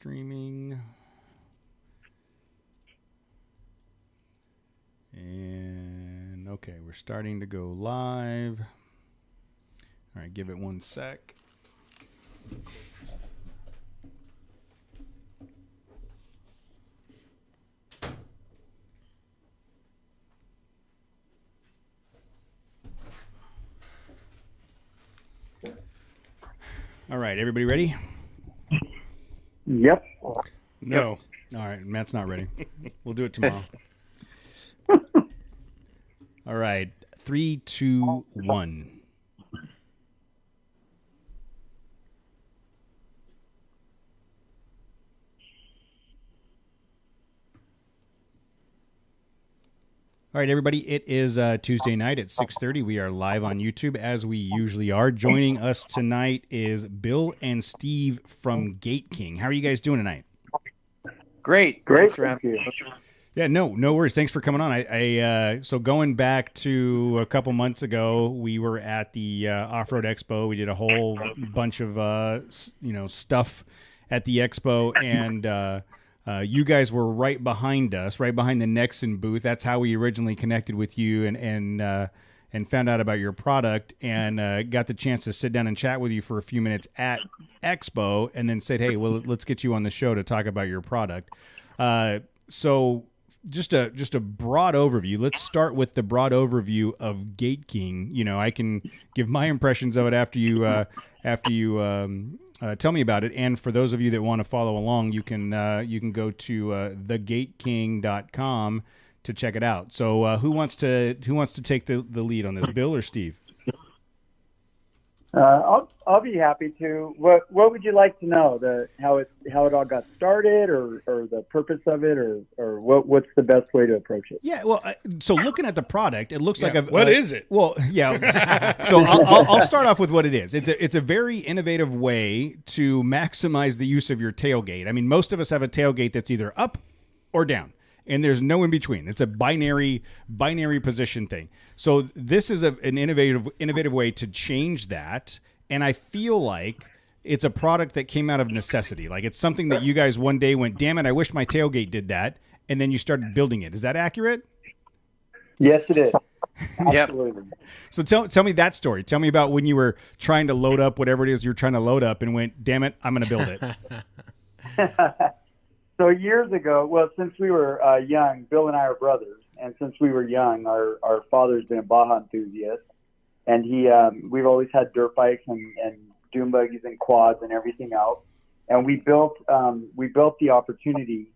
streaming. And okay, we're starting to go live. All right, give it 1 sec. All right, everybody ready? Yep. No. All right, Matt's not ready. We'll do it tomorrow. All right, 3, 2, 1. All right, everybody, it is Tuesday night at 6:30. We are live on YouTube, as we usually are. Joining us tonight is Bill and Steve from Gate King. How are you guys doing tonight? Great. Thanks for having me. Yeah, no worries. Thanks for coming on. So going back to a couple months ago, we were at the Off-Road Expo. We did a whole bunch of stuff at the expo, and you guys were right behind us, right behind the Nexon booth. That's how we originally connected with you and found out about your product, and got the chance to sit down and chat with you for a few minutes at Expo, and then said, hey, well, let's get you on the show to talk about your product. So just a broad overview. Let's start with the broad overview of Gate King. You know, I can give my impressions of it after you tell me about it. And for those of you that want to follow along, you can go to thegateking.com to check it out. So who wants to take the lead on this, Bill or Steve? I'll be happy to. What would you like to know? How it all got started, or the purpose of it, or what's the best way to approach it? Yeah, well, so looking at the product, it looks like what is it? Well, yeah. So I'll start off with what it is. It's a very innovative way to maximize the use of your tailgate. I mean, most of us have a tailgate that's either up or down, and there's no in between. It's a binary position thing. So this is an innovative way to change that, and I feel like it's a product that came out of necessity. Like, it's something that you guys one day went, damn it, I wish my tailgate did that, and then you started building it. Is that accurate? Yes, it is. Yep. Absolutely. So tell me that story. Tell me about when you were trying to load up whatever it is you're trying to load up and went, damn it, I'm going to build it. So years ago, well, since we were young, Bill and I are brothers, and since we were young, our father's been a Baja enthusiast, and we've always had dirt bikes and dune buggies and quads and everything else, and we built the opportunity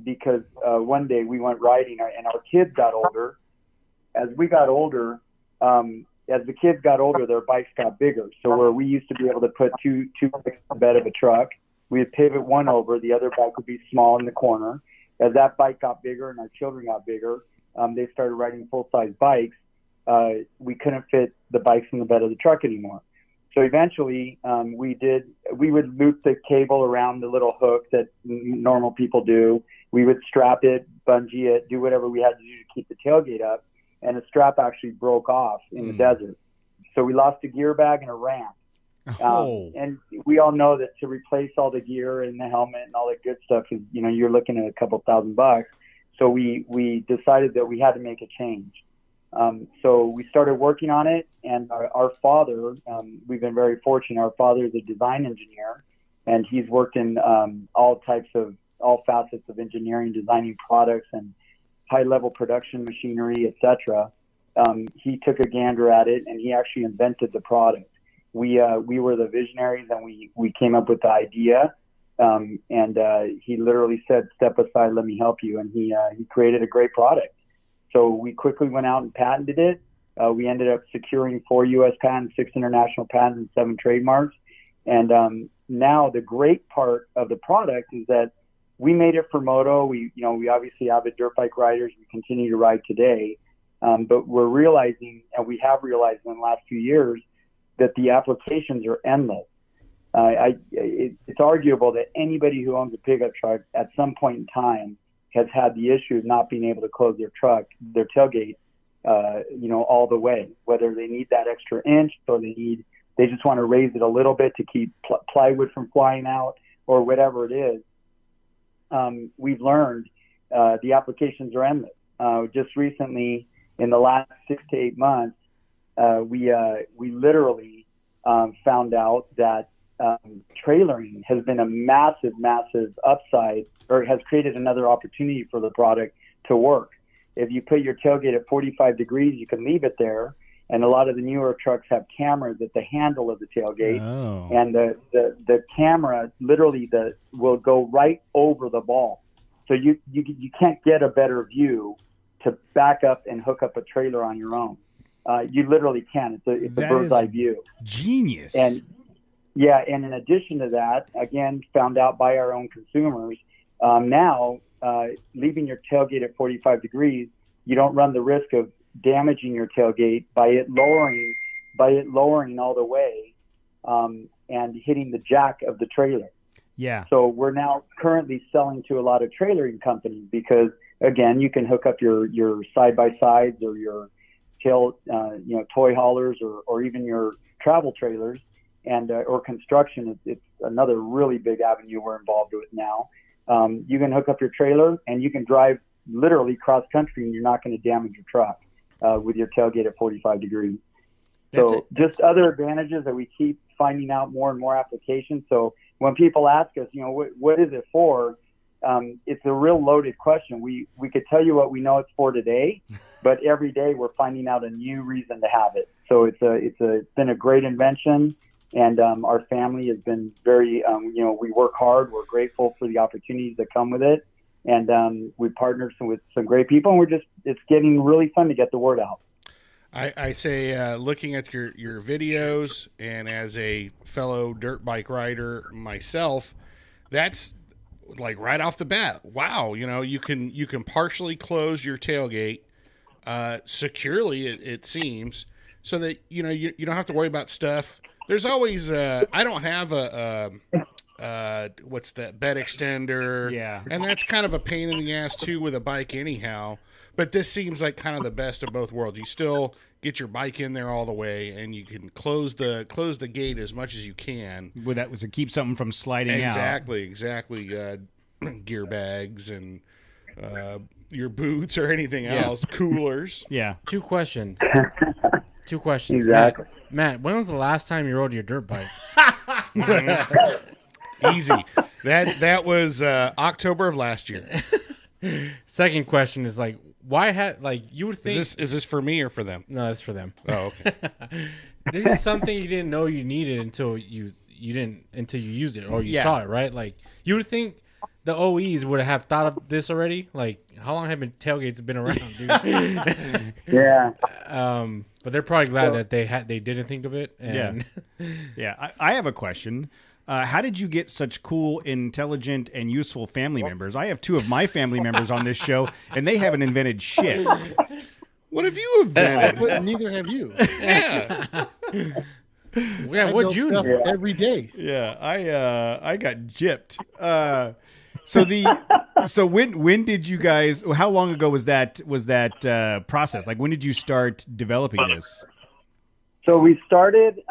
because one day we went riding, and our kids got older. As we got older, as the kids got older, their bikes got bigger. So where we used to be able to put two bikes in the bed of a truck, we would pivot one over, the other bike would be small in the corner. As that bike got bigger and our children got bigger, they started riding full-size bikes. We couldn't fit the bikes in the bed of the truck anymore. So eventually, we would loop the cable around the little hook that normal people do. We would strap it, bungee it, do whatever we had to do to keep the tailgate up. And the strap actually broke off in the desert. So we lost a gear bag and a ramp. And we all know that to replace all the gear and the helmet and all that good stuff is, you're looking at a couple $1,000. So we decided that we had to make a change. So we started working on it, and our father, we've been very fortunate. Our father is a design engineer, and he's worked in all facets of engineering, designing products and high-level production machinery, etc. He took a gander at it, and he actually invented the product. We were the visionaries, and we came up with the idea. And he literally said, "Step aside, let me help you." And he created a great product. So we quickly went out and patented it. We ended up securing 4 U.S. patents, 6 international patents, and 7 trademarks. And now the great part of the product is that we made it for moto. We obviously avid dirt bike riders. We continue to ride today. But we're realizing, and we have realized in the last few years, that the applications are endless. It's arguable that anybody who owns a pickup truck at some point in time has had the issue of not being able to close their tailgate, all the way, whether they need that extra inch or they just want to raise it a little bit to keep plywood from flying out, or whatever it is, we've learned the applications are endless. Just recently, in the last 6 to 8 months, we literally found out that trailering has been a massive upside, or has created another opportunity for the product to work. If you put your tailgate at 45 degrees, you can leave it there. And a lot of the newer trucks have cameras at the handle of the tailgate. Oh. And the camera literally will go right over the ball. So you can't get a better view to back up and hook up a trailer on your own. You literally can. It's a bird's eye view. Genius. And yeah, and in addition to that, again, found out by our own consumers, now leaving your tailgate at 45 degrees, you don't run the risk of damaging your tailgate by it lowering all the way and hitting the jack of the trailer. Yeah. So we're now currently selling to a lot of trailering companies because, again, you can hook up your side-by-sides or your toy haulers or even your travel trailers and or construction. It's another really big avenue we're involved with now. You can hook up your trailer and you can drive literally cross country and you're not going to damage your truck with your tailgate at 45 degrees. So just other advantages that we keep finding out more and more applications. So when people ask us, what is it for? It's a real loaded question. We could tell you what we know it's for today, but every day we're finding out a new reason to have it. So it's been a great invention, and our family has been very, we work hard. We're grateful for the opportunities that come with it, and we partnered with some great people, and it's getting really fun to get the word out. I say, looking at your videos, and as a fellow dirt bike rider myself, that's like right off the bat. Wow, you can partially close your tailgate securely. It seems so that you don't have to worry about stuff. There's always I don't have a what's that, bed extender? Yeah, and that's kind of a pain in the ass too with a bike anyhow. But this seems like kind of the best of both worlds. You still get your bike in there all the way, and you can close the gate as much as you can. Well, that was to keep something from sliding out. Exactly. Gear bags and your boots or anything else, coolers. Yeah. Two questions. Exactly. Matt, when was the last time you rode your dirt bike? Easy. That was October of last year. Second question is why you would think is this for me or for them? No, it's for them. Oh, okay. This is something you didn't know you needed until you used it or you saw it, right? Like you would think the OEs would have thought of this already. Like how long have tailgates been around, dude? Yeah. But they're probably glad that they didn't think of it. And Yeah. I have a question. How did you get such cool, intelligent, and useful family members? I have two of my family members on this show, and they haven't invented shit. What have you invented? But neither have you. Yeah. I what'd build you stuff do? every day. Yeah, I got gypped. So when did you guys? How long ago was that process? Like when did you start developing this? So we started,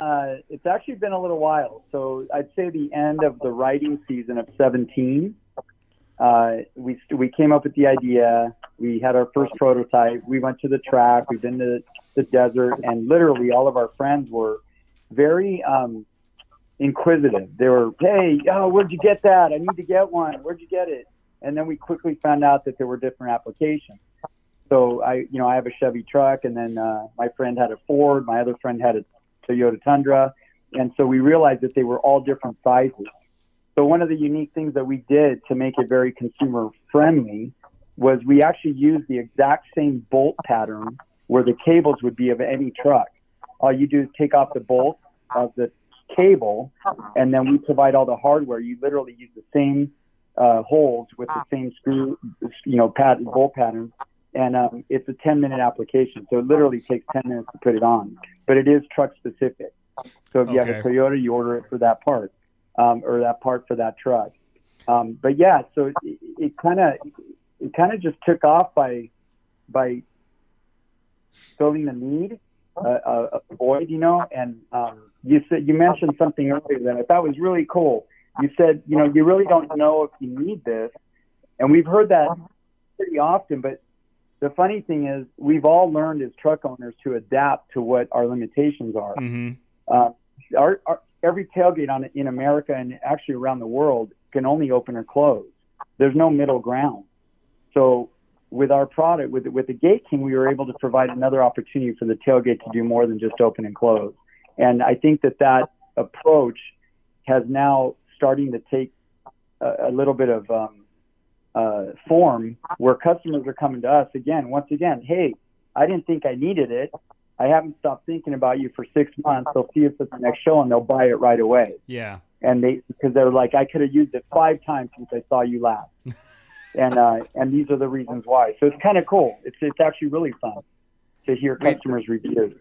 it's actually been a little while. So I'd say the end of the riding season of 17, we came up with the idea. We had our first prototype. We went to the track. We've been to the desert, and literally all of our friends were very inquisitive. They were, hey, where'd you get that? I need to get one. Where'd you get it? And then we quickly found out that there were different applications. So I have a Chevy truck, and then my friend had a Ford. My other friend had a Toyota Tundra, and so we realized that they were all different sizes. So one of the unique things that we did to make it very consumer friendly was we actually used the exact same bolt pattern where the cables would be of any truck. All you do is take off the bolt of the cable, and then we provide all the hardware. You literally use the same holes with the same screw, bolt pattern. And it's a 10-minute application, so it literally takes 10 minutes to put it on. But it is truck specific. So if you have a Toyota, you order it for that part, or that part for that truck. But yeah, so it kind of just took off by filling the need, a void, And you mentioned something earlier that I thought was really cool. You said, you really don't know if you need this. And we've heard that pretty often, but the funny thing is we've all learned as truck owners to adapt to what our limitations are. Every tailgate in America and actually around the world can only open or close. There's no middle ground. So with our product, with the Gate King, we were able to provide another opportunity for the tailgate to do more than just open and close. And I think that approach has now starting to take a little bit of form, where customers are coming to us once again, hey, I didn't think I needed it. I haven't stopped thinking about you for 6 months. They'll see us at the next show and they'll buy it right away. Yeah. And because they're like, I could have used it 5 times since I saw you last. And these are the reasons why. So it's kind of cool. It's actually really fun to hear customers' reviews.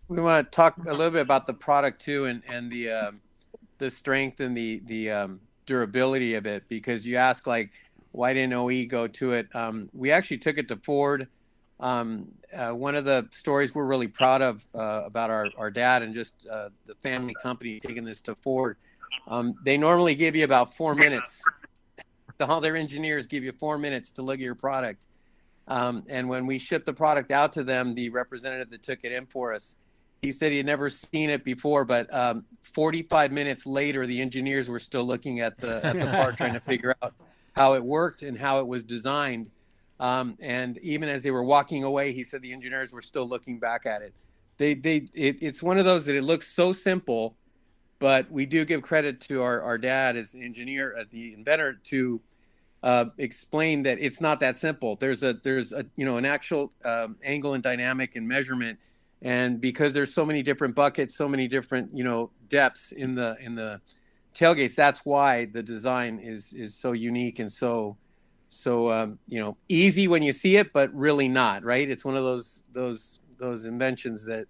We want to talk a little bit about the product too, and the strength and the durability of it, because you ask, like, why didn't OE go to it? We actually took it to Ford. One of the stories we're really proud of about our dad and just the family company taking this to Ford, they normally give you about 4 minutes. All their engineers give you 4 minutes to look at your product. And when we shipped the product out to them, the representative that took it in for us, he said he had never seen it before, but 45 minutes later, the engineers were still looking at the part, trying to figure out how it worked and how it was designed. And even as they were walking away, he said the engineers were still looking back at it. It's one of those that it looks so simple, but we do give credit to our dad as an engineer, the inventor, to explain that it's not that simple. There's an actual angle and dynamic and measurement. And because there's so many different buckets, so many different, depths in the tailgates, that's why the design is so unique and so easy when you see it, but really not, right? It's one of those inventions that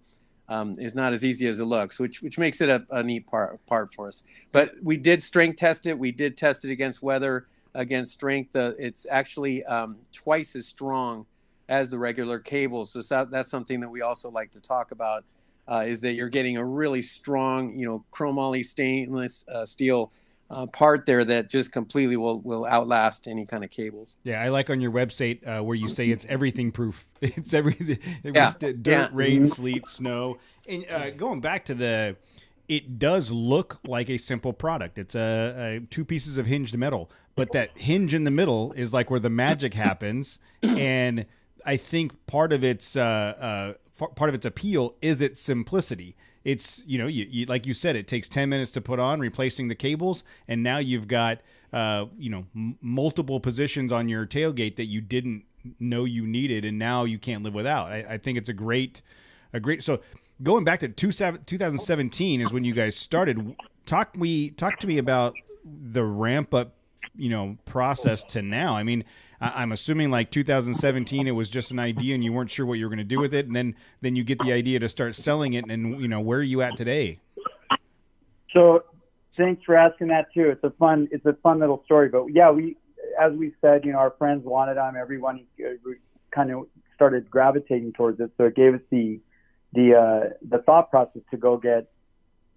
is not as easy as it looks, which makes it a neat part for us. But we did strength test it. We did test it against weather, against strength. It's actually twice as strong as the regular cables. So that's something that we also like to talk about, is that you're getting a really strong, chromoly stainless steel part there that just completely will outlast any kind of cables. Yeah, I like on your website where you say it's everything proof. It's everything. Dirt, rain, sleet, snow. And going back to it does look like a simple product. It's 2 pieces of hinged metal, but that hinge in the middle is like where the magic happens. And I think part of its appeal is its simplicity. It's, you like you said, it takes 10 minutes to put on, replacing the cables, and now you've got multiple positions on your tailgate that you didn't know you needed, and now you can't live without. I think it's a great. So going back to 2017 is when you guys started. Talk to me about the ramp up, process to now. I mean, I'm assuming like 2017, it was just an idea and you weren't sure what you were going to do with it. And then you get the idea to start selling it. And, where are you at today? So thanks for asking that too. It's a fun little story, but yeah, as we said, our friends wanted them. Everyone kind of started gravitating towards it. So it gave us the thought process to go get,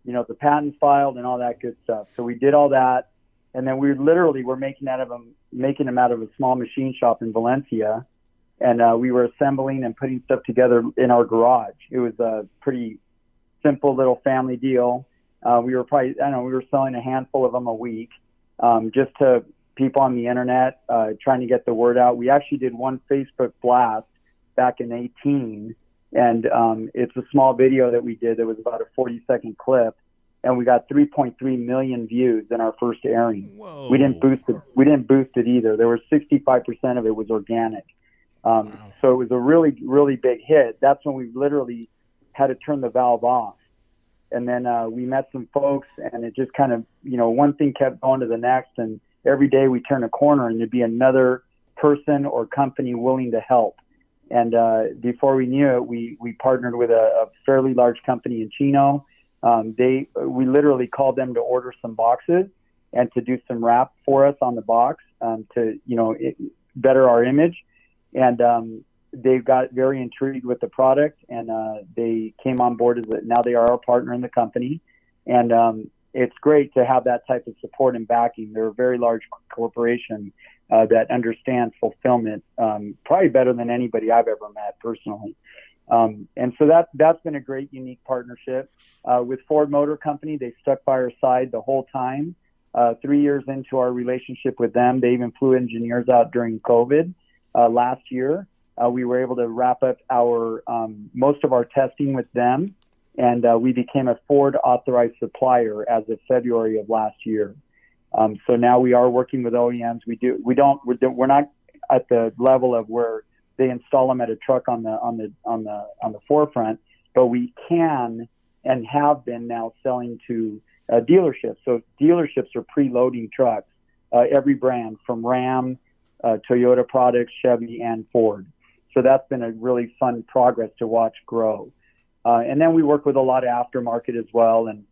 the patents filed and all that good stuff. So we did all that. And then we literally were making them out of a small machine shop in Valencia. And we were assembling and putting stuff together in our garage. It was a pretty simple little family deal. We were selling a handful of them a week, just to people on the internet, trying to get the word out. We actually did one Facebook blast back in 2018. And it's a small video that we did that was about a 40-second clip. And we got 3.3 million views in our first airing. Whoa. We didn't boost it either. There was 65% of it was organic. Wow. So it was a really, really big hit. That's when we literally had to turn the valve off. And then we met some folks, and it just kind of, one thing kept going to the next. And every day we turn a corner and there'd be another person or company willing to help. And before we knew it, we partnered with a fairly large company in Chino. We literally called them to order some boxes and to do some wrap for us on the box, to, better our image. And they got very intrigued with the product, and they came on board now they are our partner in the company. And it's great to have that type of support and backing. They're a very large corporation that understands fulfillment probably better than anybody I've ever met personally. And so that's been a great, unique partnership. With Ford Motor Company, they stuck by our side the whole time. 3 years into our relationship with them, they even flew engineers out during COVID last year. We were able to wrap up our most of our testing with them, and we became a Ford authorized supplier as of February of last year. So now we are working with OEMs. We're not at the level of where they install them at a truck on the forefront, but we can and have been now selling to dealerships. So dealerships are preloading trucks, every brand from Ram, Toyota products, Chevy, and Ford. So that's been a really fun progress to watch grow. And then we work with a lot of aftermarket as well, and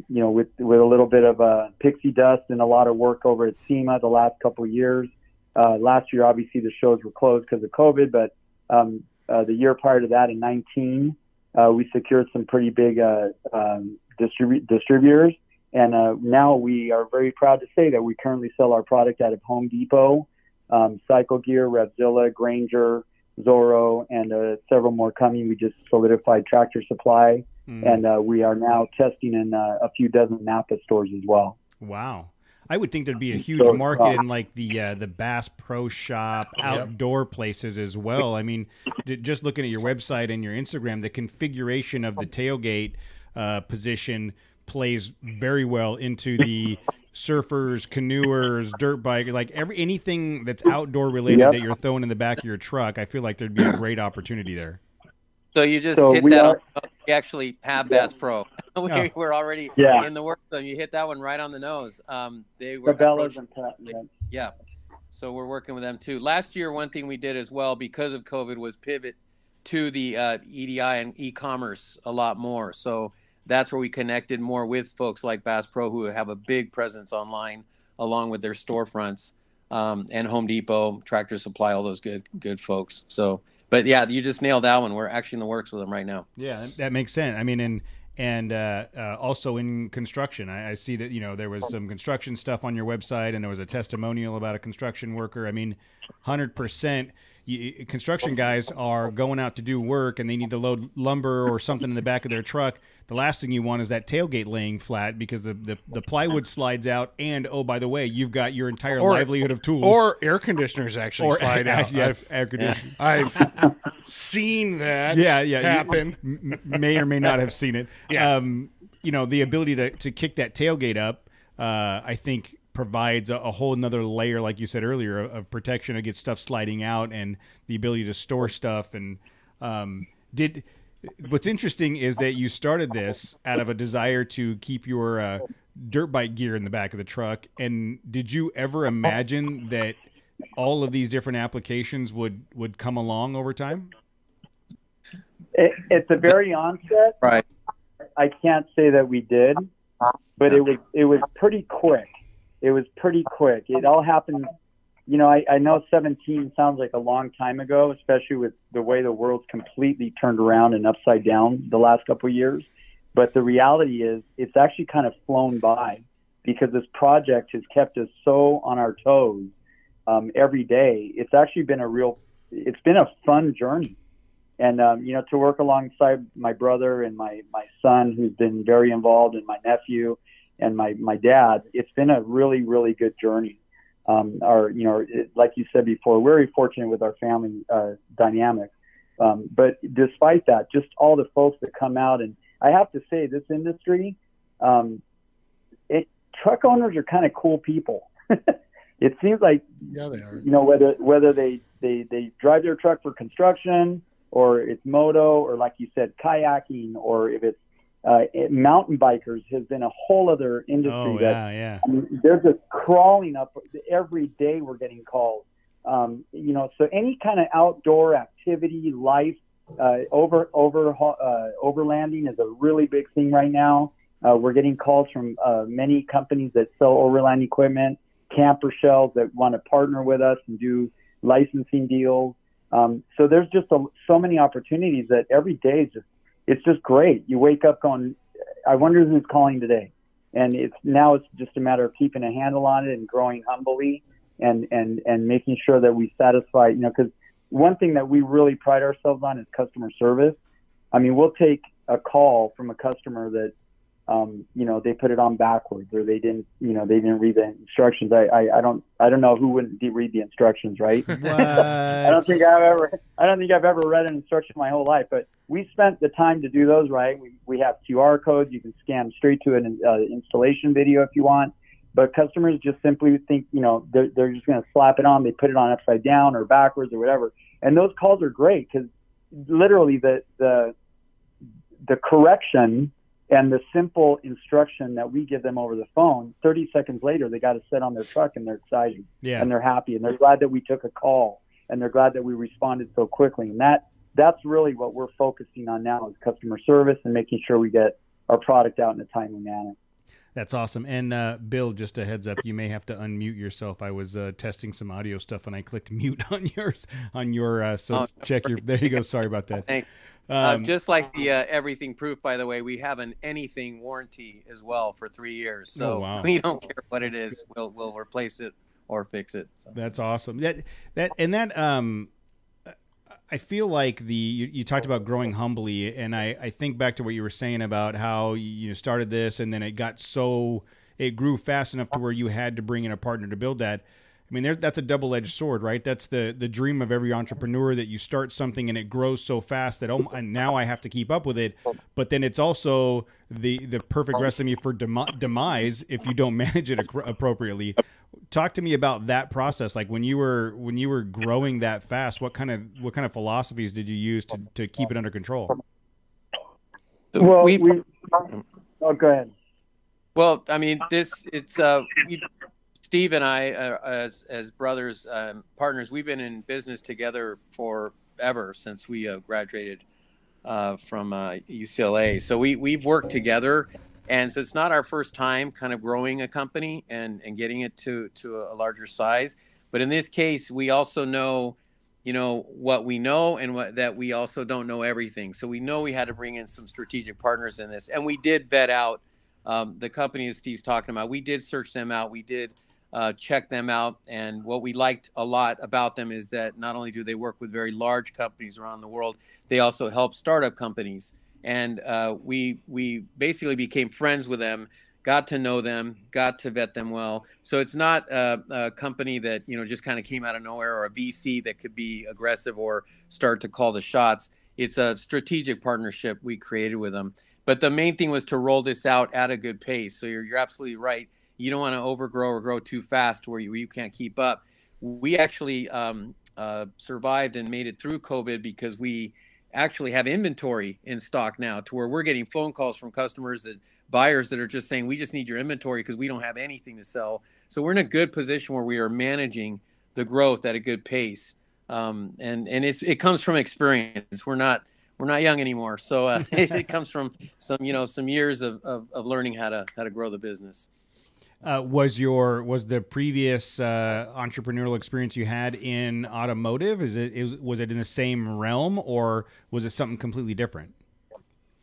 with a little bit of pixie dust and a lot of work over at SEMA the last couple of years. Last year, obviously, the shows were closed because of COVID, but the year prior to that, in 2019, we secured some pretty big distributors. And now we are very proud to say that we currently sell our product out of Home Depot, Cycle Gear, Revzilla, Granger, Zorro, and several more coming. We just solidified Tractor Supply, and we are now testing in a few dozen Napa stores as well. Wow. I would think there'd be a huge market in like the Bass Pro Shop, outdoor places as well. I mean, just looking at your website and your Instagram, the configuration of the tailgate position plays very well into the surfers, canoers, dirt bike, like anything that's outdoor related that you're throwing in the back of your truck. I feel like there'd be a great opportunity there. So you just hit that. We actually have Bass Pro. We're already in the works. So you hit that one right on the nose. They were So we're working with them too. Last year, one thing we did as well because of COVID was pivot to the EDI and e-commerce a lot more. So that's where we connected more with folks like Bass Pro who have a big presence online along with their storefronts, and Home Depot, Tractor Supply, all those good folks. So. But yeah, you just nailed that one. We're actually in the works with them right now. Yeah, that makes sense. I mean, and also in construction, I see that there was some construction stuff on your website, and there was a testimonial about a construction worker. I mean, 100%. Construction guys are going out to do work, and they need to load lumber or something in the back of their truck. The last thing you want is that tailgate laying flat because the plywood slides out, and oh, by the way, you've got your entire livelihood of tools. Or air conditioners actually slide out. Yes, air conditioners. I've seen that happen. You may or may not have seen it. Yeah. The ability to kick that tailgate up, I think, provides a whole nother layer, like you said earlier, of protection against stuff sliding out and the ability to store stuff. And what's interesting is that you started this out of a desire to keep your dirt bike gear in the back of the truck. And did you ever imagine that all of these different applications would come along over time? At the very onset, right? I can't say that we did, but it was pretty quick. It was pretty quick. It all happened. I know 17 sounds like a long time ago, especially with the way the world's completely turned around and upside down the last couple of years. But the reality is it's actually kind of flown by because this project has kept us so on our toes every day. It's actually been it's been a fun journey. And, to work alongside my brother and my son, who's been very involved, and my nephew and my dad, it's been a really, really good journey. Like you said before, we're very fortunate with our family dynamic. But despite that, just all the folks that come out, and I have to say, this industry, truck owners are kind of cool people. It seems like, they are. Whether they drive their truck for construction, or it's moto, or like you said, kayaking, or if it's mountain bikers has been a whole other industry. I mean, they're just crawling up every day. We're getting calls. So any kind of outdoor activity, life, overlanding is a really big thing right now. We're getting calls from many companies that sell overland equipment, camper shells that want to partner with us and do licensing deals. So there's just so many opportunities that every day it's just great. You wake up going, I wonder who's calling today. And it's just a matter of keeping a handle on it and growing humbly and making sure that we satisfy, because one thing that we really pride ourselves on is customer service. I mean, we'll take a call from a customer that, they put it on backwards, or they didn't read the instructions. I don't know who wouldn't read the instructions, right? What? I don't think I've ever read an instruction my whole life, but we spent the time to do those, right? We have QR codes. You can scan straight to an installation video if you want, but customers just simply think, they're just going to slap it on. They put it on upside down or backwards or whatever. And those calls are great because literally the correction and the simple instruction that we give them over the phone, 30 seconds later, they got to sit on their truck and they're excited and they're happy and they're glad that we took a call and they're glad that we responded so quickly. And that's really what we're focusing on now is customer service and making sure we get our product out in a timely manner. That's awesome. And Bill, just a heads up, you may have to unmute yourself. I was testing some audio stuff and I clicked mute on yours, check your, there you go. Sorry about that. Thanks. Just like the everything proof, by the way, we have an anything warranty as well for 3 years. So we don't care what it is. We'll replace it or fix it. So. That's awesome. I feel like you talked about growing humbly, and I think back to what you were saying about how you started this and then it grew fast enough to where you had to bring in a partner to build that. I mean, that's a double-edged sword, right? That's the dream of every entrepreneur, that you start something and it grows so fast that and now I have to keep up with it. But then it's also the perfect recipe for demise if you don't manage it appropriately. Talk to me about that process. Like when you were growing that fast, what kind of philosophies did you use to keep it under control? Well, go ahead. Well, I mean, Steve and I, as brothers, partners, we've been in business together forever since we graduated from UCLA. So we've worked together, and so it's not our first time kind of growing a company and getting it to a larger size. But in this case, we also know, what we know and that we also don't know everything. So we know we had to bring in some strategic partners in this, and we did vet out the company that Steve's talking about. We did search them out. We did check them out. And what we liked a lot about them is that not only do they work with very large companies around the world, they also help startup companies. And we basically became friends with them, got to know them, got to vet them well. So it's not a company that, just kind of came out of nowhere, or a VC that could be aggressive or start to call the shots. It's a strategic partnership we created with them. But the main thing was to roll this out at a good pace. So you're absolutely right. You don't want to overgrow or grow too fast where you can't keep up. We actually survived and made it through COVID because we actually have inventory in stock now, to where we're getting phone calls from customers, buyers that are just saying, we just need your inventory because we don't have anything to sell. So we're in a good position where we are managing the growth at a good pace. And it comes from experience. We're not young anymore. So it comes from some years of learning how to grow the business. Was the previous entrepreneurial experience you had in automotive, was it in the same realm, or was it something completely different?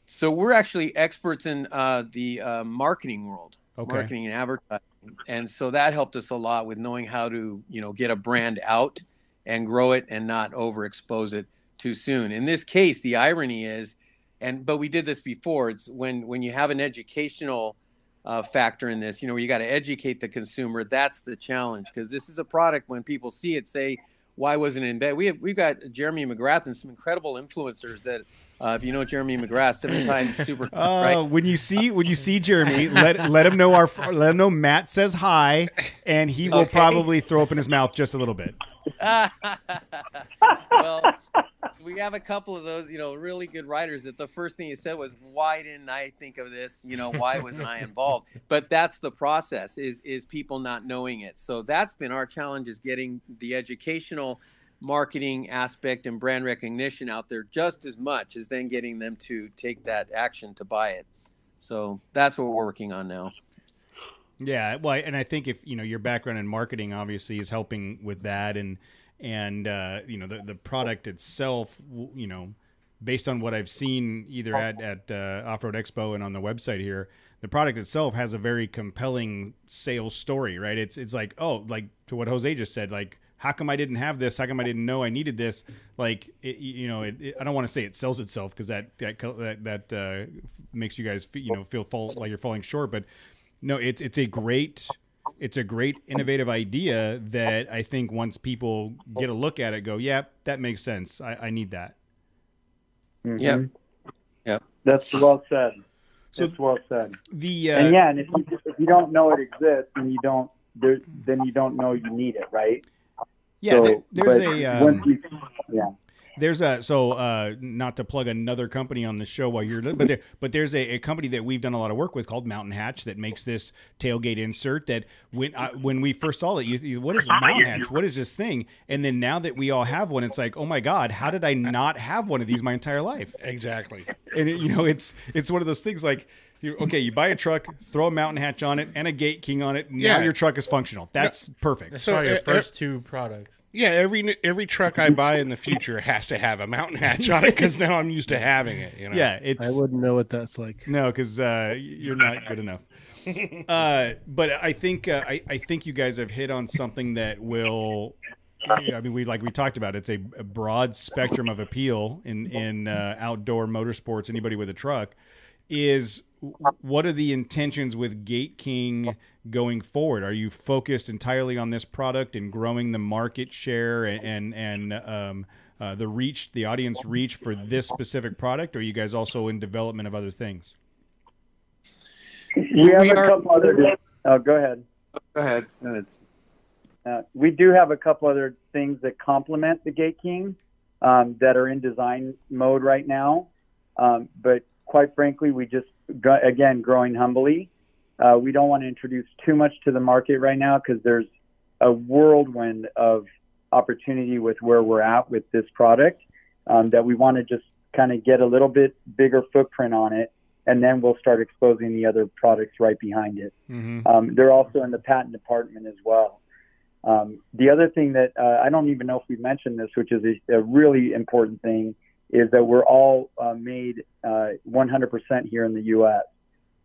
So we're actually experts in the marketing world, marketing and advertising. And so that helped us a lot with knowing how to, get a brand out and grow it and not overexpose it too soon. In this case, the irony is, but we did this before, it's when you have an educational factor in this, you got to educate the consumer. That's the challenge, because this is a product, when people see it, say, why wasn't it in bed? We've got Jeremy McGrath and some incredible influencers that, if you know Jeremy McGrath, 7-time super. Right? When you see Jeremy, let him know Matt says hi, and he will probably throw open his mouth just a little bit. Well, we have a couple of those, really good writers that the first thing he said was, why didn't I think of this? Why wasn't I involved? But that's the process, is people not knowing it. So that's been our challenge, is getting the educational marketing aspect and brand recognition out there just as much as then getting them to take that action to buy it. So that's what we're working on now. Yeah, well, and I think if your background in marketing obviously is helping with that, and the product itself, based on what I've seen either at Off-Road Expo and on the website here, the product itself has a very compelling sales story, right? It's like, oh, like to what Jose just said, like, how come I didn't have this? How come I didn't know I needed this? Like, I don't want to say it sells itself, because that makes you guys feel like you're falling short. But no, it's a great innovative idea that I think once people get a look at it, go, yeah, that makes sense. I need that. Mm-hmm. Yep. That's well said. So That's well said. And if you don't know it exists, then you don't know you need it, right? Yeah, so, there's not to plug another company on the show while you're, but there's a company that we've done a lot of work with called Mountain Hatch that makes this tailgate insert that when we first saw it, you what is a Mountain Hatch? What is this thing? And then now that we all have one, it's like, oh my God, how did I not have one of these my entire life? Exactly. And it's one of those things like, you buy a truck, throw a Mountain Hatch on it and a Gate King on it. Now your truck is functional. That's perfect. That's probably your first two products. Yeah, every truck I buy in the future has to have a Mountain Hatch on it, because now I'm used to having it. Yeah, I wouldn't know what that's like. No, because you're not good enough. But I think you guys have hit on something that will. I mean, we talked about. It's a broad spectrum of appeal in outdoor motorsports. Anybody with a truck is. What are the intentions with Gate King going forward? Are you focused entirely on this product and growing the market share and the audience reach for this specific product? Or are you guys also in development of other things? We have a couple other. Oh, go ahead. Go ahead. We do have a couple other things that complement the Gate King that are in design mode right now, but quite frankly, we just, again, growing humbly. We don't want to introduce too much to the market right now, because there's a whirlwind of opportunity with where we're at with this product, that we want to just kind of get a little bit bigger footprint on it, and then we'll start exposing the other products right behind it. Mm-hmm. They're also in the patent department as well. The other thing that I don't even know if we've mentioned this, which is a really important thing, is that we're all made 100% here in the U.S.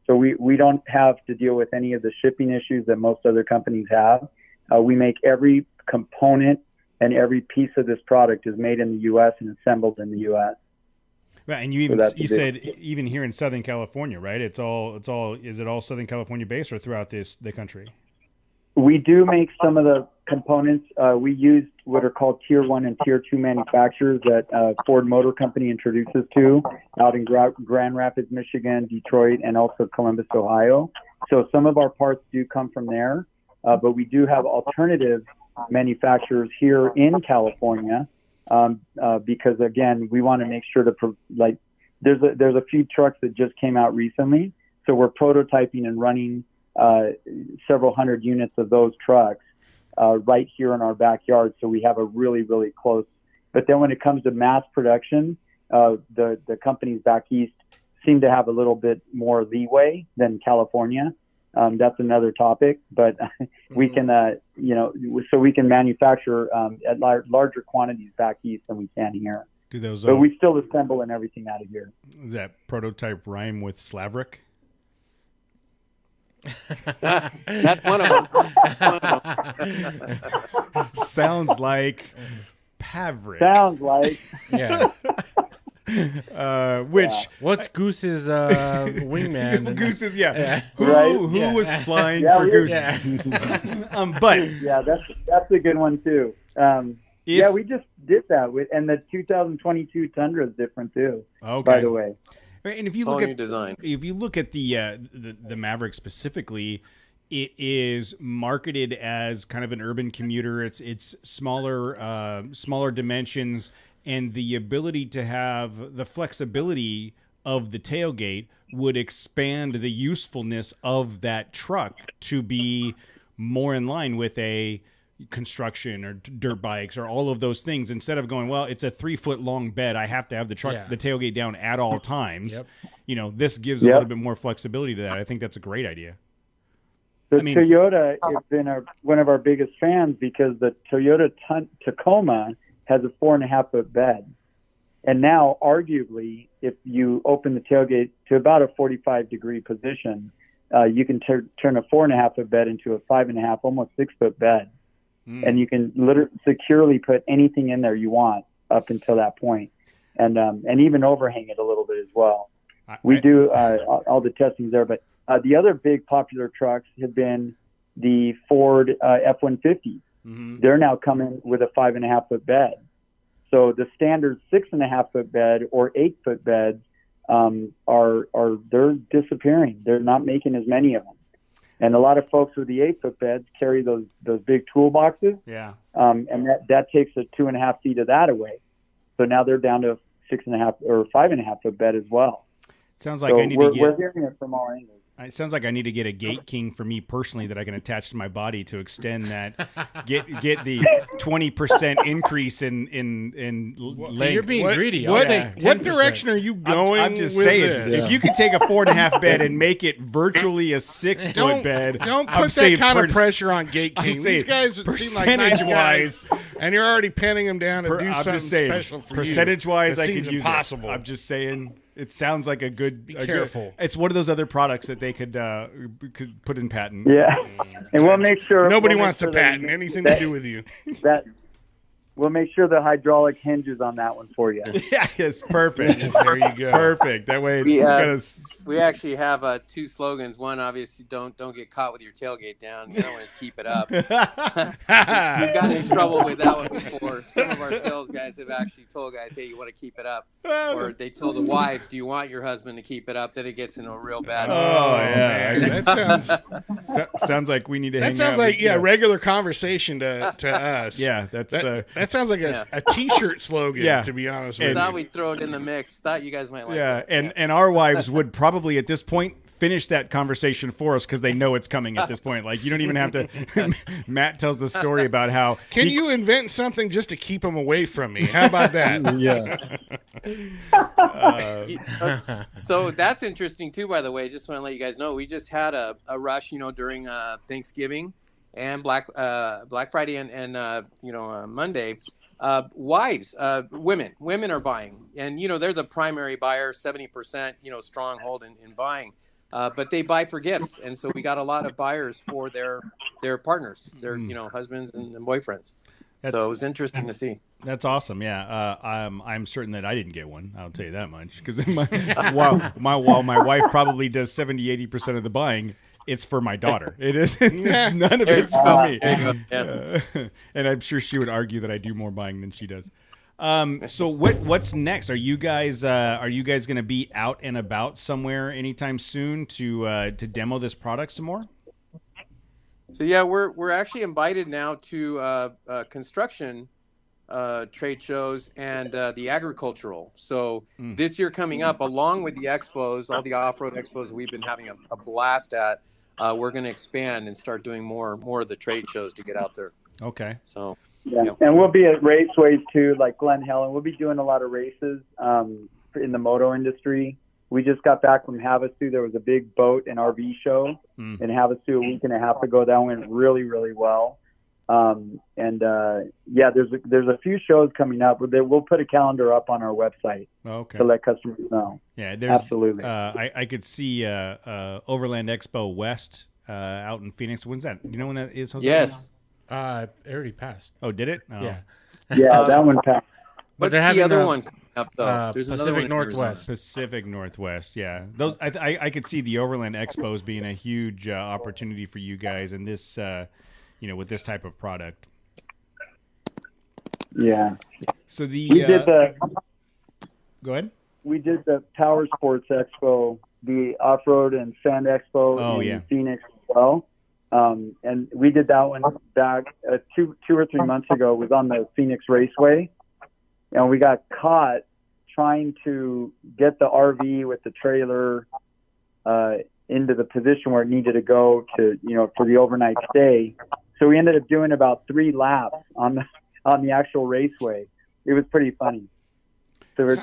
So we don't have to deal with any of the shipping issues that most other companies have. We make every component, and every piece of this product is made in the U.S. and assembled in the U.S. Right, and you said even here in Southern California, right? Is it all Southern California based or throughout the country? We do make some of the components. We use what are called Tier 1 and Tier 2 manufacturers that Ford Motor Company introduces to out in Grand Rapids, Michigan, Detroit, and also Columbus, Ohio. So some of our parts do come from there, but we do have alternative manufacturers here in California because, again, we want to make sure to, there's a few trucks that just came out recently, so we're prototyping and running several hundred units of those trucks right here in our backyard, so we have a really, really close. But then when it comes to mass production, the companies back east seem to have a little bit more leeway than California. That's another topic, but we can, so we can manufacture at larger quantities back east than we can here. Do those? But we still assemble and everything out of here. Does that prototype rhyme with Slavrik? That's one of them. Sounds like Pavrik. Sounds like. Yeah. What's Goose's wingman? Goose's, yeah. Right? Who was flying for Goose? Yeah. But yeah, that's a good one too. We just did that and the 2022 Tundra is different too. Okay. By the way. And if you look at the Maverick specifically, it is marketed as kind of an urban commuter. It's smaller dimensions, and the ability to have the flexibility of the tailgate would expand the usefulness of that truck to be more in line with a construction or dirt bikes or all of those things, instead of going, well, it's a 3-foot long bed, I have to have the tailgate down at all times. Yep. This gives a little bit more flexibility to that. I think that's a great idea. Toyota has been one of our biggest fans, because the Toyota Tacoma has a 4.5-foot bed, and now arguably if you open the tailgate to about a 45-degree position, you can turn a 4.5-foot bed into a 5.5, almost 6-foot bed. And you can literally securely put anything in there you want up until that point. And even overhang it a little bit as well. We do all the testing there, but the other big popular trucks have been the Ford F-150. They're now coming with a 5.5-foot bed. So the standard 6.5-foot bed or 8-foot beds they're disappearing. They're not making as many of them. And a lot of folks with the 8-foot beds carry those big toolboxes. Yeah. And that takes the 2.5 feet of that away. So now they're down to 6.5 or 5.5-foot bed as well. Sounds like I need to get. We're hearing it from all angles. It sounds like I need to get a Gate King for me personally that I can attach to my body to extend that, get the 20% increase in length. So you're being greedy. What direction are you going? I'm just with saying, this? if you could take a 4.5 bed and make it virtually a 6-foot bed, don't put that kind of pressure on Gate King. These guys seem like nice guys, and you're already pinning them down to do something special for you. Percentage-wise, I seems could use impossible. it. I'm just saying. It sounds like a good. Be careful. It's one of those other products that they could put in patent. Yeah, and we'll make sure nobody wants to patent anything to do with you. That we'll make sure the hydraulic hinges on that one for you. Yeah, yes, perfect. There you go. Perfect. That way, we actually have 2 slogans. One, obviously, don't get caught with your tailgate down. The other one is keep it up. We've gotten in trouble with that one before. Some of our sales guys have actually told guys, "Hey, you want to keep it up," or they told the wives, "Do you want your husband to keep it up?" Then it gets into a real bad. Yeah, that sounds like we need to. That sounds like regular conversation to us. Yeah, that sounds like a T-shirt slogan. Yeah. To be honest with you. Thought we'd throw it in the mix. Thought you guys might like. Yeah, it. and our wives would probably at this point finish that conversation for us because they know it's coming at this point. Like you don't even have to. Matt tells the story about how you invent something just to keep them away from me? How about that? Yeah. So that's interesting too. By the way, just want to let you guys know we just had a rush, during Thanksgiving and Black Friday and Monday. Wives, women are buying, and they're the primary buyer, 70%, stronghold in buying, but they buy for gifts, and so we got a lot of buyers for their partners, their husbands and boyfriends. So it was interesting to see. That's awesome. Yeah, I'm certain that I didn't get one. I'll tell you that much because while my wife probably does 70-80% of the buying. It's for my daughter. It is. It's none of it's for me. Yeah. And I'm sure she would argue that I do more buying than she does. So what's next? Are you guys going to be out and about somewhere anytime soon to demo this product some more? So yeah, we're actually invited now to construction trade shows and the agricultural. So this year coming up, along with the expos, all the off-road expos we've been having a blast at, we're going to expand and start doing more of the trade shows to get out there. Okay. So yeah, and we'll be at raceways too, like Glen Helen. We'll be doing a lot of races in the moto industry. We just got back from Havasu. There was a big boat and RV show in Havasu a week and a half ago. That went really, really well. There's a few shows coming up. We'll put a calendar up on our website to let customers know. Yeah, absolutely. I could see Overland Expo West out in Phoenix. When's that? Do you know when that is, Jose? Yes. It already passed. Oh, did it? Oh. Yeah, that one passed. What's the other one coming up though? There's Pacific Northwest. Pacific Northwest. Yeah, those. I could see the Overland Expos being a huge opportunity for you guys, and this. With this type of product. Yeah. So Go ahead. We did the Power Sports Expo, the Off-Road and Sand Expo in Phoenix as well. And we did that one back 2 or 3 months ago. It was on the Phoenix Raceway. And we got caught trying to get the RV with the trailer into the position where it needed to go to, for the overnight stay. So we ended up doing about 3 laps on the actual raceway. It was pretty funny. So we're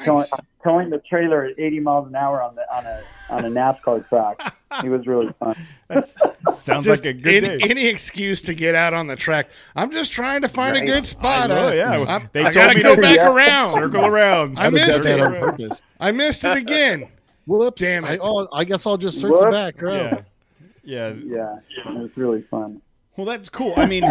towing the trailer at 80 miles an hour on a NASCAR track. It was really fun. That sounds like a good day. Any excuse to get out on the track. I'm just trying to find a good spot. I got to go back around. Circle around. I missed that on it. purpose. I missed it again. Whoops. Damn it. I guess I'll just circle back around. Yeah. Yeah, it was really fun. Well, that's cool. I mean,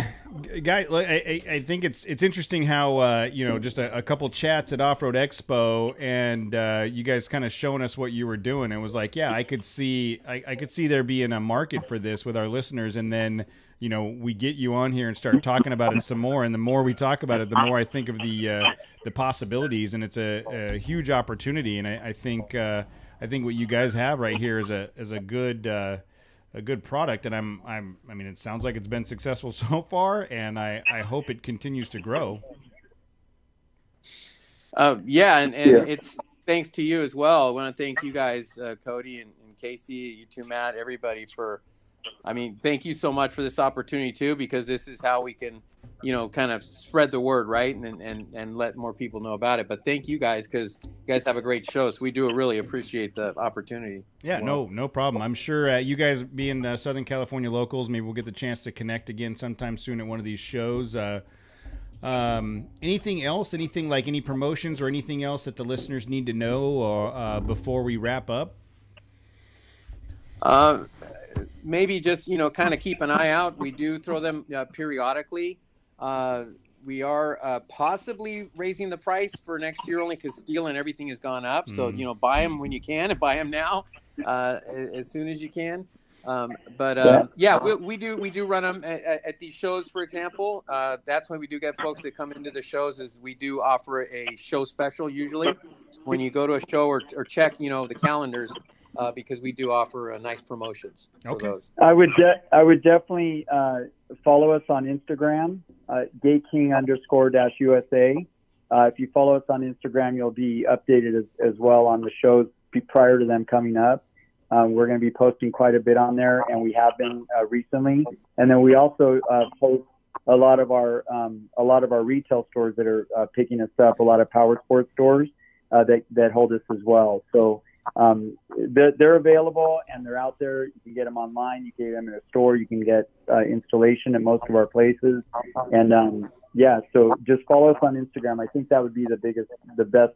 guy, I think it's interesting how just a couple chats at Off Road Expo, and you guys kind of showing us what you were doing. It was like, yeah, I could see there being a market for this with our listeners, and then we get you on here and start talking about it some more, and the more we talk about it, the more I think of the possibilities, and it's a huge opportunity, and I think what you guys have right here is a good product, and I mean, it sounds like it's been successful so far, and I hope it continues to grow. And it's thanks to you as well. I want to thank you guys, Cody and Casey, you two, Matt, everybody thank you so much for this opportunity too, because this is how we can, kind of spread the word, right? And let more people know about it. But thank you guys, because you guys have a great show. So we do really appreciate the opportunity. Yeah, no problem. I'm sure you guys being Southern California locals, maybe we'll get the chance to connect again sometime soon at one of these shows. Anything else? Anything like any promotions or anything else that the listeners need to know or before we wrap up? Maybe just, kind of keep an eye out. We do throw them periodically. We are possibly raising the price for next year only because steel and everything has gone up. So, buy them when you can and buy them now as soon as you can. We do run them at these shows, for example. That's when we do get folks that come into the shows is we do offer a show special usually. So when you go to a show or check, the calendars, because we do offer nice promotions for those. I would definitely follow us on Instagram, GateKing_USA. If you follow us on Instagram, you'll be updated as well on the shows prior to them coming up. We're going to be posting quite a bit on there, and we have been recently. And then we also post a lot of our retail stores that are picking us up. A lot of power sports stores that hold us as well. So they're available and they're out there. You can get them online. You can get them in a store. You can get installation at most of our places. And so just follow us on Instagram. I think that would be the best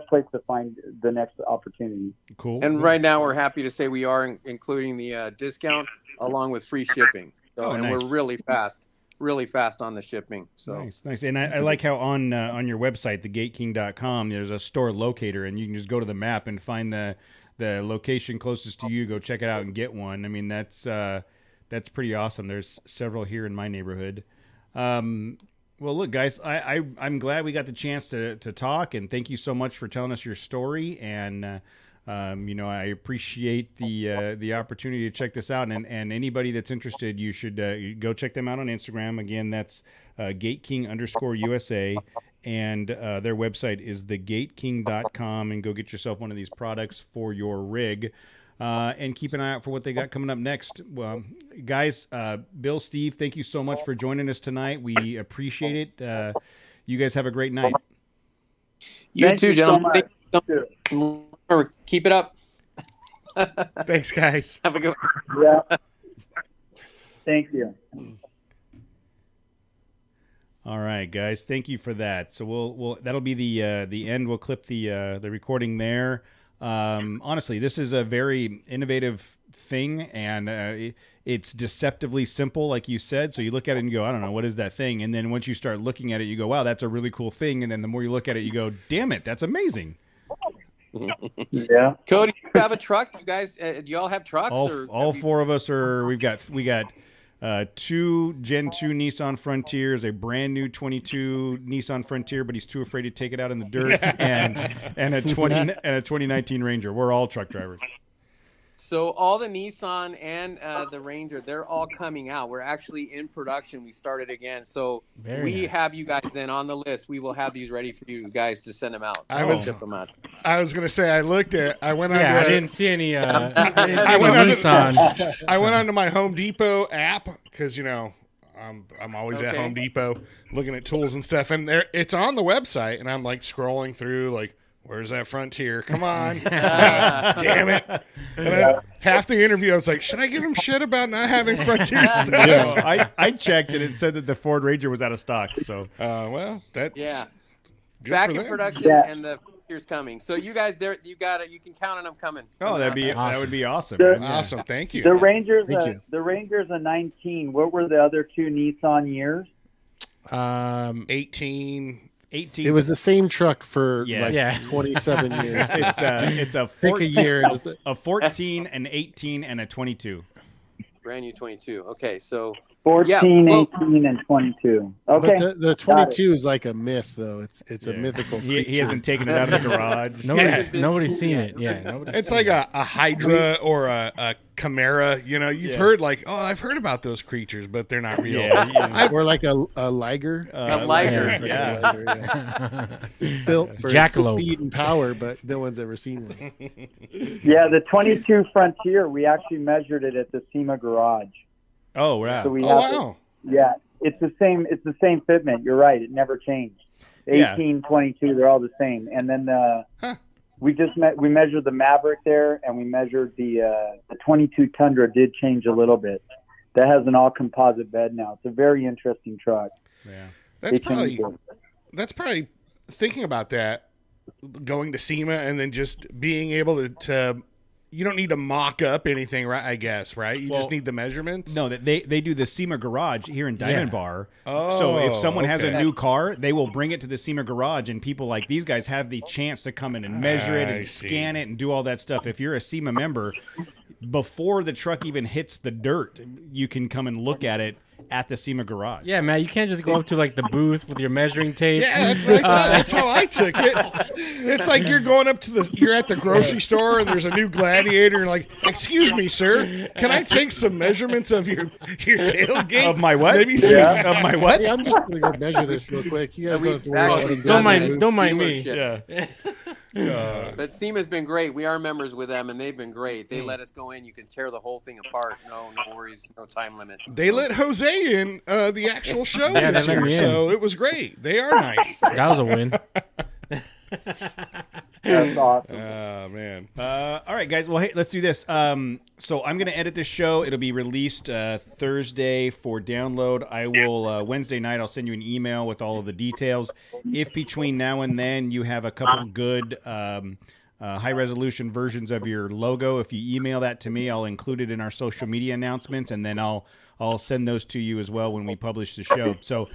place to find the next opportunity. Cool. And right now we're happy to say we are including the discount along with free shipping. So, nice. We're really fast on the shipping. So nice. And I like how on your website, thegateking.com, there's a store locator, and you can just go to the map and find the location closest to you. Go check it out and get one. I mean, that's pretty awesome. There's several here in my neighborhood. Well, look, guys, I'm glad we got the chance to talk, and thank you so much for telling us your story. And I appreciate the opportunity to check this out. And anybody that's interested, you should go check them out on Instagram. Again, that's GateKing_USA, and their website is thegateking.com. And go get yourself one of these products for your rig. And keep an eye out for what they got coming up next. Well, guys, Bill, Steve, thank you so much for joining us tonight. We appreciate it. You guys have a great night. You too, gentlemen. Keep it up. Thanks, guys. Have a good one. Yeah. Thank you. All right, guys. Thank you for that. So we'll that'll be the end. We'll clip the recording there. Honestly, this is a very innovative thing, and it's deceptively simple, like you said. So you look at it and you go, I don't know, what is that thing? And then once you start looking at it, you go, wow, that's a really cool thing. And then the more you look at it, you go, damn it, that's amazing. Yeah. Cody, do you have a truck? You guys, do you all have trucks? All four of us are. We got two Gen 2 Nissan Frontiers, a brand new 22 Nissan Frontier, but he's too afraid to take it out in the dirt, and a 2019 Ranger. We're all truck drivers. So all the Nissan and the Ranger, they're all coming out. We're actually in production. We started again. So we have you guys then on the list. We will have these ready for you guys to send them out. I was going to say, I went on. I didn't see any Nissan. I went onto my Home Depot app because, I'm always at Home Depot looking at tools and stuff. And it's on the website. And I'm like scrolling through like, where's that Frontier? Come on. Damn it. And half the interview, I was like, should I give him shit about not having Frontier stuff? Yeah, I checked, and it said that the Ford Ranger was out of stock. So, back in production, and year's coming. So you guys, there, you got it. You can count on them coming. Oh, Coming out. that would be awesome. The- man. Awesome. Thank you. The Rangers, Thank you. the Rangers are 19. What were the other two Nissan years? 18. 18. It was the same truck for Yeah. like Yeah. 27 years. It's a Pick 14, a year. a 14, an 18, and a 22. Brand new 22. Okay, so 14, Yeah, well- 18, and 22. Okay. But the 22 is like a myth, though. It's a Yeah. mythical. He creature. hasn't taken it out of the garage. Nobody's seen it. Yeah, nobody's It's seen like it. a Hydra or a Chimera. You know, you've Yeah. heard like, oh, I've heard about those creatures, but they're not real. Yeah, Or like a liger. a liger. Like Yeah. a liger, yeah. It's built for its Jackalope. speed and power, but no one's ever seen one. Yeah, the 22 Frontier, we actually measured it at the SEMA garage. Oh, wow. So we Oh, have wow. yeah, it's the same fitment. You're right. It never changed. Yeah. 18, 22, they're all the same. And then Huh. we measured the Maverick there, and we measured the 22 Tundra did change a little bit. That has an all composite bed now. It's a very interesting truck. Yeah. That's They changed probably thinking about that, going to SEMA and then just being able to you don't need to mock up anything, right? I guess, right? You just Well, need the measurements. No, that they do the SEMA garage here in Diamond Bar. Oh, So if someone has a okay. new car, they will bring it to the SEMA garage, and people like these guys have the chance to come in and measure it I and see. scan it and do all that stuff. If you're a SEMA member, before the truck even hits the dirt, you can come and look at it at the SEMA garage. Yeah, man, you can't just go up to like the booth with your measuring tape. Yeah, that's like that. That's how I took it. It's like you're going up to you're at the grocery store and there's a new Gladiator and you're like, excuse me, sir, can I take some measurements of your tailgate? Of my what? Maybe see. Of my what? Hey, I'm just gonna go measure this real quick. You guys don't have to worry about actually it. done Don't that mind at me. dealership. Yeah. But SEMA's been great. We are members with them, and they've been great. They let us go in. You can tear the whole thing apart. No worries. No time limit. They let Jose in the actual show Yeah, this they let year, me in. so it was great. They are nice. That was a win. That's awesome. Oh man. All right, guys. Well, hey, let's do this. So I'm going to edit this show. It'll be released Thursday for download. I will Wednesday night. I'll send you an email with all of the details. If between now and then you have a couple good high resolution versions of your logo, if you email that to me, I'll include it in our social media announcements, and then I'll send those to you as well when we publish the show. So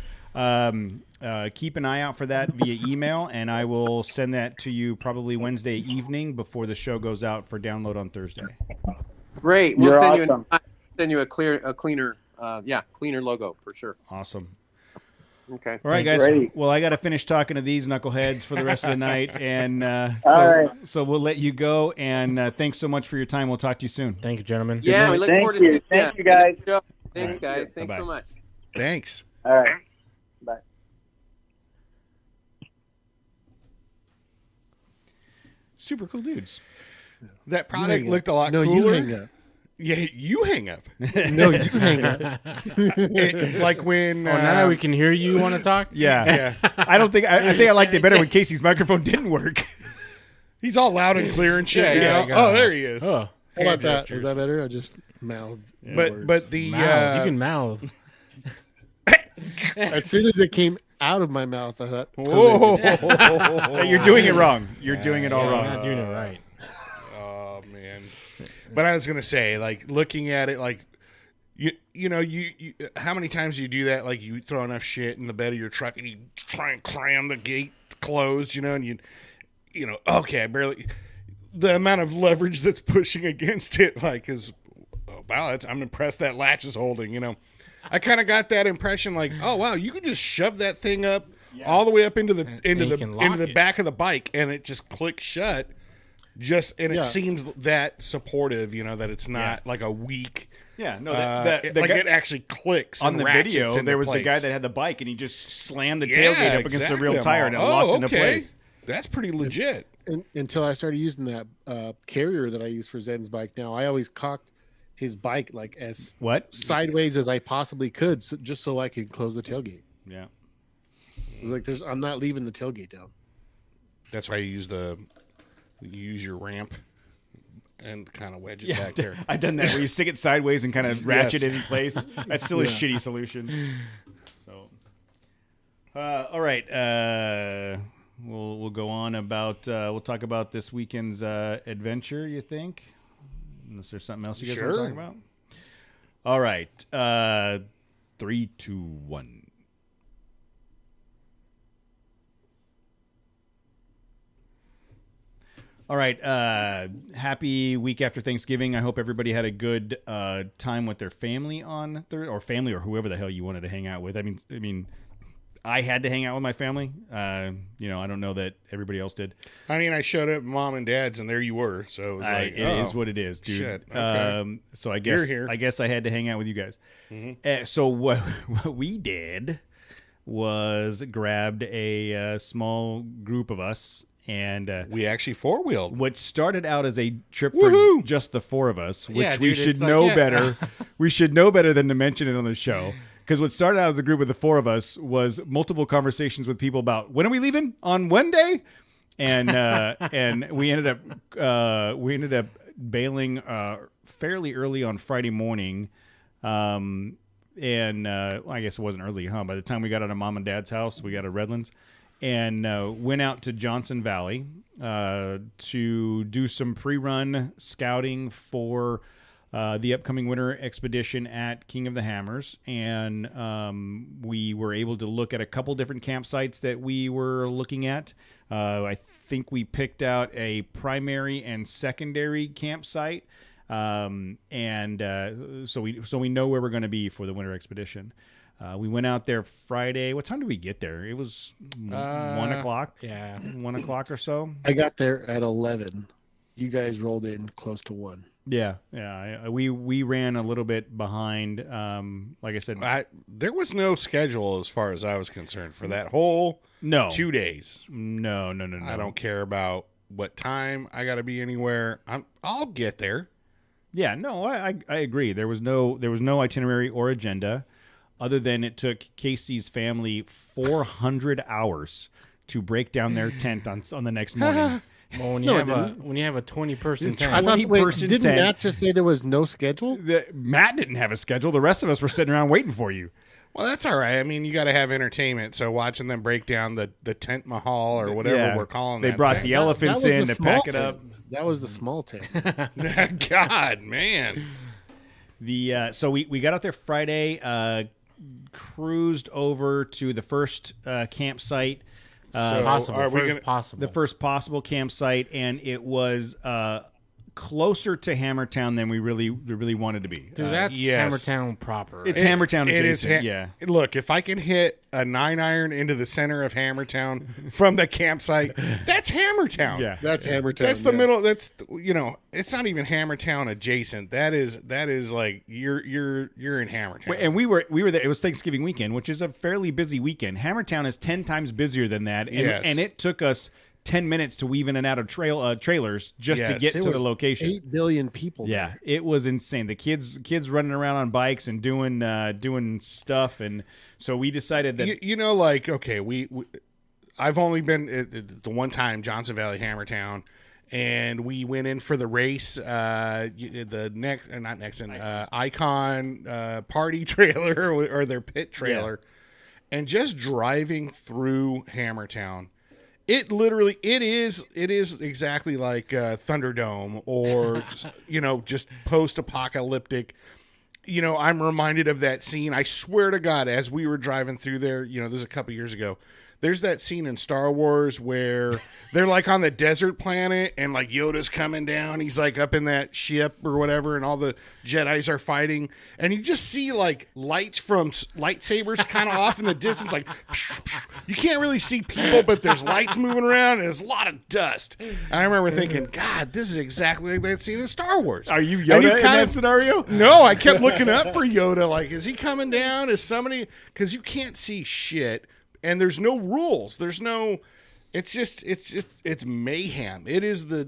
keep an eye out for that via email, and I will send that to you probably Wednesday evening before the show goes out for download on Thursday. Great. We'll You're send awesome. you a cleaner logo for sure. Awesome. Okay. All right, guys. Great. Well, I got to finish talking to these knuckleheads for the rest of the night, and All right. so we'll let you go. And thanks so much for your time. We'll talk to you soon. Thank you, gentlemen. Yeah, we look Thank forward to you. seeing Thank you. you, guys. Thanks, guys. Thanks Bye-bye. so much. Thanks. All right. Bye. Super cool dudes. That You product hang looked up. a lot No, cooler. you hang up. Yeah, you hang up. No, you hang up. Like when Oh, now that we can hear you, want to talk? Yeah. I don't think I think I liked it better when Casey's microphone didn't work. he's all loud and clear and shit. Yeah, you yeah, know? I got Oh, it. there he is. Oh, How about Hand that? gestures. Is that better? I just mouth. But the mouth. You can mouth. As soon as it came out of my mouth, I thought, Whoa. You're doing it wrong. You're doing it all Yeah, wrong. You're not doing it right. Oh man. But I was gonna say, like, looking at it, like, you know, you how many times do you do that? Like, you throw enough shit in the bed of your truck and you try and cram the gate closed, you know, and you know, okay, I barely. The amount of leverage that's pushing against it, like, is wow. I'm impressed that latch is holding. You know, I kind of got that impression, like, oh wow, you could just shove that thing up all the way up into the you can lock it. back of the bike, and it just clicks shut. It Yeah. seems that supportive, you know, that it's not like a weak. Yeah, no, Like it actually clicks on and the ratchets video. into There was the place. guy that had the bike, and he just slammed the Yeah, tailgate up against the exactly. real tire, and it locked into place. That's pretty legit. until I started using that carrier that I use for Zen's bike now, I always cocked his bike like as What? sideways as I possibly could, just so I could close the tailgate. Yeah. It was like, I'm not leaving the tailgate down. That's why you use your ramp and kind of wedge it back there. I've done that where you stick it sideways and kind of ratchet Yes. it in place. That's still a shitty solution. So, all right. we'll go on about we'll talk about this weekend's adventure. You think? Unless there's something else you guys want to talk about. All right, 3, 2, 1. All right. Happy week after Thanksgiving. I hope everybody had a good time with their family on Thursday, or family, or whoever the hell you wanted to hang out with. I mean, I had to hang out with my family. I don't know that everybody else did. I mean, I showed up at Mom and Dad's, and there you were. So it was like, it is what it is, dude. Shit. Okay. So I You're guess here. I guess I had to hang out with you guys. Mm-hmm. So what we did was grabbed a small group of us. And we actually four-wheeled. What started out as a trip Woohoo! for just the four of us, which Yeah, we dude, should it's like, know yeah. better. We should know better than to mention it on the show. Because what started out as a group of the four of us was multiple conversations with people about when are we leaving on one day, and and we ended up bailing fairly early on Friday morning. Well, I guess it wasn't early, huh? By the time we got out of Mom and Dad's house, we got to Redlands. And went out to Johnson Valley to do some pre-run scouting for the upcoming winter expedition at King of the Hammers. And we were able to look at a couple different campsites that we were looking at. I think we picked out a primary and secondary campsite. So we know where we're going to be for the winter expedition. We went out there Friday. What time did we get there? It was 1 o'clock. Yeah. 1 o'clock or so. I got there at 11. You guys rolled in close to 1. Yeah. We ran a little bit behind. Like I said, There was no schedule as far as I was concerned for that whole 2 days. No. I don't care about what time I got to be anywhere. I'll get there. Yeah. No, I agree. There was no itinerary or agenda. Other than it took Casey's family 400 hours to break down their tent on the next morning. Well, when you have a 20-person tent, I thought, 20-person didn't tent. Matt just say there was no schedule? Matt didn't have a schedule. The rest of us were sitting around waiting for you. Well, that's all right. I mean, you got to have entertainment. So watching them break down the tent mahal or whatever we're calling They that brought thing. the elephants in to pack it up. That was the small tent. God, man. So we got out there Friday, cruised over to the first campsite, the first possible campsite, and it was closer to Hammertown than we really wanted to be. Dude, that's yes. Hammertown proper. It's Hammertown It is adjacent. Yeah. Look, if I can hit a 9-iron into the center of Hammertown from the campsite, that's Hammertown. Yeah. That's Hammertown. That's the middle. That's it's not even Hammertown adjacent. That is like you're in Hammertown. And we were there. It was Thanksgiving weekend, which is a fairly busy weekend. Hammertown is 10 times busier than that, and it took us 10 minutes to weave in and out of trailers just to get to the location. 8 billion people. Yeah, there. it was insane. The kids running around on bikes and doing stuff, and so we decided that okay, I've only been the one time Johnson Valley Hammertown, and we went in for the race. Icon party trailer or their pit trailer, and just driving through Hammertown. It is exactly like Thunderdome or just post-apocalyptic. I'm reminded of that scene. I swear to God, as we were driving through there, this was a couple years ago. There's that scene in Star Wars where they're like on the desert planet and like Yoda's coming down. He's like up in that ship or whatever, and all the Jedis are fighting. And you just see like lights from lightsabers kind of off in the distance. Like you can't really see people, but there's lights moving around and there's a lot of dust. And I remember thinking, God, this is exactly like that scene in Star Wars. Are you Yoda in that scenario? No, I kept looking up for Yoda. Like, is he coming down? Is somebody? Because you can't see shit. And there's no rules. There's no. It's mayhem. It is that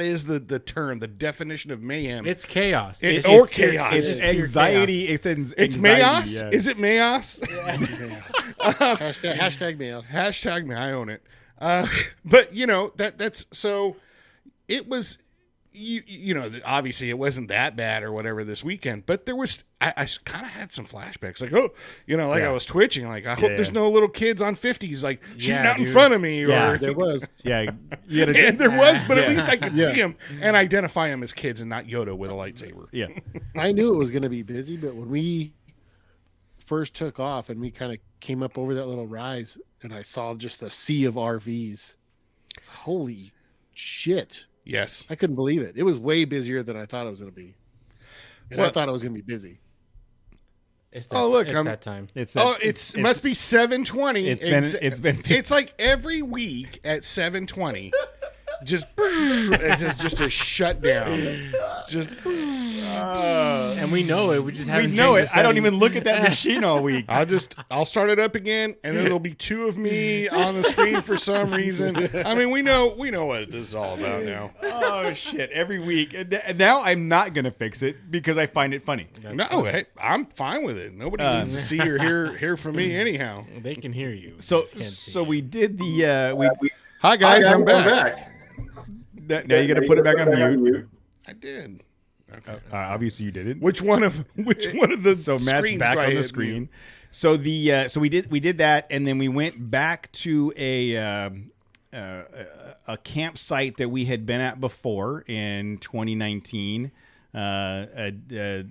is the term, the definition of mayhem. It's chaos. Chaos. It's anxiety. It's anxiety. Mayos. Yeah. Is it Mayos? Hashtag Mayos. Hashtag me. I own it. But that's so. It was you know, obviously it wasn't that bad or whatever this weekend, but there was, I kind of had some flashbacks, like, oh, you know, like I was twitching, like, I hope there's no little kids on 50s, like, shooting out in front of me. Yeah, or There was. Yeah, and there was, but at least I could see them and identify them as kids and not Yoda with a lightsaber. yeah. I knew it was going to be busy, but when we first took off and we kind of came up over that little rise and I saw just a sea of RVs, holy shit. Yes. I couldn't believe it. It was way busier than I thought it was going to be. And I thought it was going to be busy. It's that time. It's it must be 7:20. It's like every week at 7:20. Just a shutdown. And we know it. We just haven't. We know changed it. the I don't even settings. look at that machine all week. I'll start it up again, and then there'll be two of me on the screen for some reason. I mean, we know what this is all about now. Oh shit! Every week, and now I'm not gonna fix it because I find it funny. No, hey, I'm fine with it. Nobody needs to see or hear from me anyhow. They can hear you. So we did the Hi guys, I'm back. Now you got to put it back on mute. I did. Okay. Obviously you didn't. Which one of the So Matt's back on the screen. So we did that, and then we went back to a campsite that we had been at before in 2019, a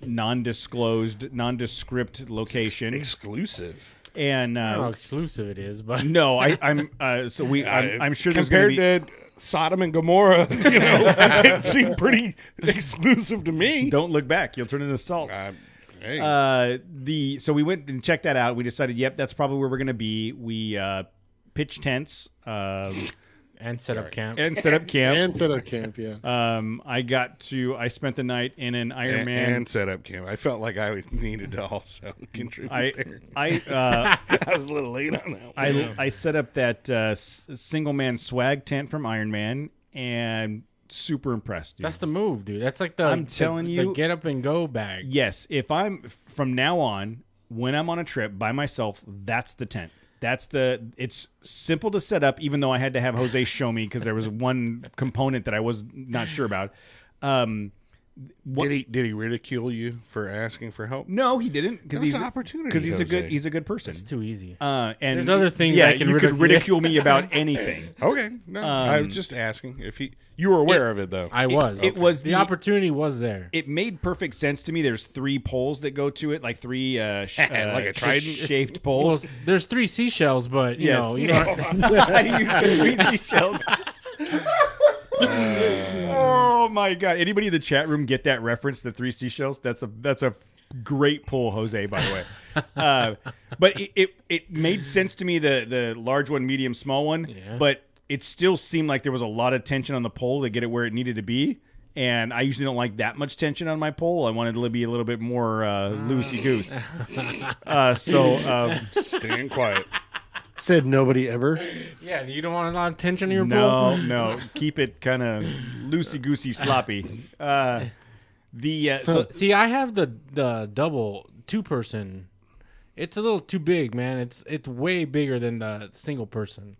nondescript location, exclusive. And I don't know how exclusive it is, but no, I'm sure there's compared gonna be, to Sodom and Gomorrah, you know, it seemed pretty exclusive to me. Don't look back; you'll turn into salt. Hey. So we went and checked that out. We decided, yep, that's probably where we're gonna be. We pitched tents. and set up camp. And set up camp. Yeah. I spent the night in an Iron Man. And set up camp. I felt like I needed to also contribute there. I was a little late on that one. I set up that single man swag tent from Iron Man and super impressed, dude. That's the move, dude. That's like the get up and go bag. Yes. If I'm from now on, when I'm on a trip by myself, that's the tent. It's simple to set up, even though I had to have Jose show me because there was one component that I was not sure about. Did he ridicule you for asking for help? No, he didn't, because he's an opportunity. Because he's a good person. It's too easy. And there's other things. Yeah, you could ridicule me about anything. Okay, no, I was just asking if you were aware of it though. I was. It was the opportunity was there. It made perfect sense to me. There's 3 poles that go to it, like 3 like a trident shaped poles. Well, there's 3 seashells, but you know, how do you get 3 seashells? Oh my god! Anybody in the chat room get that reference? The 3 seashells. That's a great pull, Jose. By the way, but it made sense to me. The large one, medium, small one. Yeah. But it still seemed like there was a lot of tension on the pole to get it where it needed to be. And I usually don't like that much tension on my pole. I wanted to be a little bit more loosey goose. Staying quiet. Said nobody ever. Yeah, you don't want a lot of tension in your pole. No, keep it kind of loosey goosey, sloppy. See, I have the double 2-person. It's a little too big, man. It's way bigger than the single person.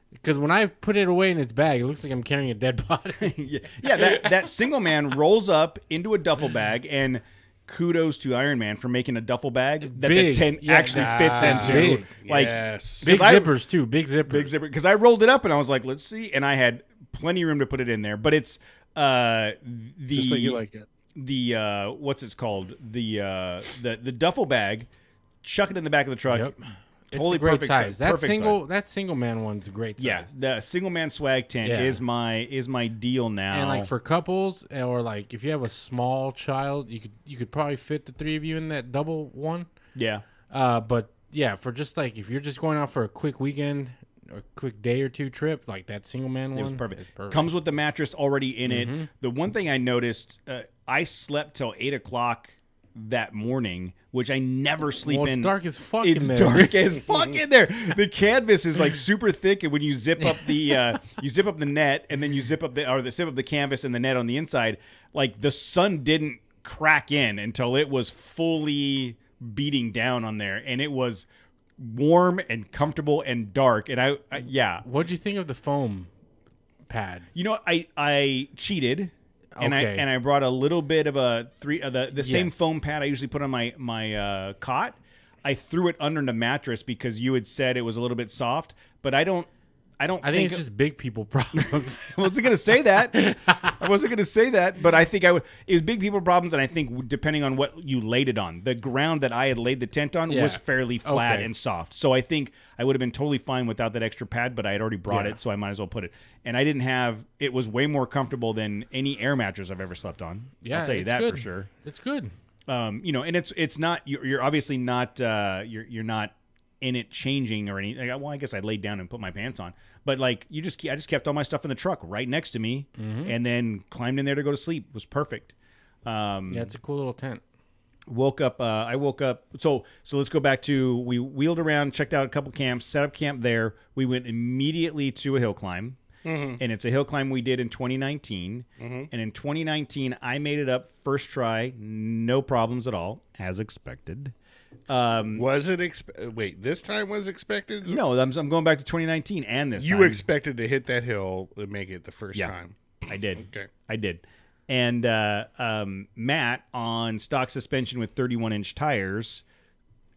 Because when I put it away in its bag, it looks like I'm carrying a dead body. yeah, that single man rolls up into a duffel bag, and kudos to Iron Man for making a duffel bag that the tent actually fits into. Big. Like yes. Big zippers too. Big zippers. Big zipper. Because I rolled it up and I was like, let's see, and I had plenty of room to put it in there. But it's just like you like it. The what's it's called? The duffel bag. Chuck it in the back of the truck. Yep. Totally it's a great perfect size. size. That single man one's a great size. Yeah, the single man swag tent is my deal now. And like for couples, or like if you have a small child, you could probably fit the 3 of you in that double one. Yeah. But yeah, for just like if you're just going out for a quick weekend or quick day or 2 trip, like that single man one, it was perfect. It's perfect. Comes with the mattress already in it. The one thing I noticed, I slept till 8:00 that morning, which I never sleep in. It's dark as fuck in there. It's dark as fuck in there. The canvas is like super thick, and when you zip up the net, and then you zip up the canvas and the net on the inside, like the sun didn't crack in until it was fully beating down on there, and it was warm and comfortable and dark. And I What'd you think of the foam pad? You know, I cheated. And Okay. I brought a little bit of the same Yes. foam pad I usually put on my cot. I threw it under the mattress because you had said it was a little bit soft, but I think it's just big people problems. I wasn't going to say that. I wasn't going to say that, but I think it was big people problems, and I think depending on what you laid it on, the ground that I had laid the tent on was fairly flat and soft. So I think I would have been totally fine without that extra pad, but I had already brought it, so I might as well put it. And I didn't have – it was way more comfortable than any air mattress I've ever slept on. Yeah, I'll tell you it's that good. for sure. It's good. You know, and it's not – you're obviously not you're not in it changing or anything. Well, I guess I laid down and put my pants on. But like I just kept all my stuff in the truck right next to me, and then climbed in there to go to sleep. It was perfect. Yeah, it's a cool little tent. Woke up. I woke up. So let's go back to we wheeled around, checked out a couple camps, set up camp there. We went immediately to a hill climb, and it's a hill climb we did in 2019. And in 2019, I made it up first try, no problems at all, as expected. Was it wait, this time was expected? No, I'm going back to 2019 and this You time. expected to hit that hill and make it the first time. I did. Okay. I did. And Matt on stock suspension with 31-inch tires,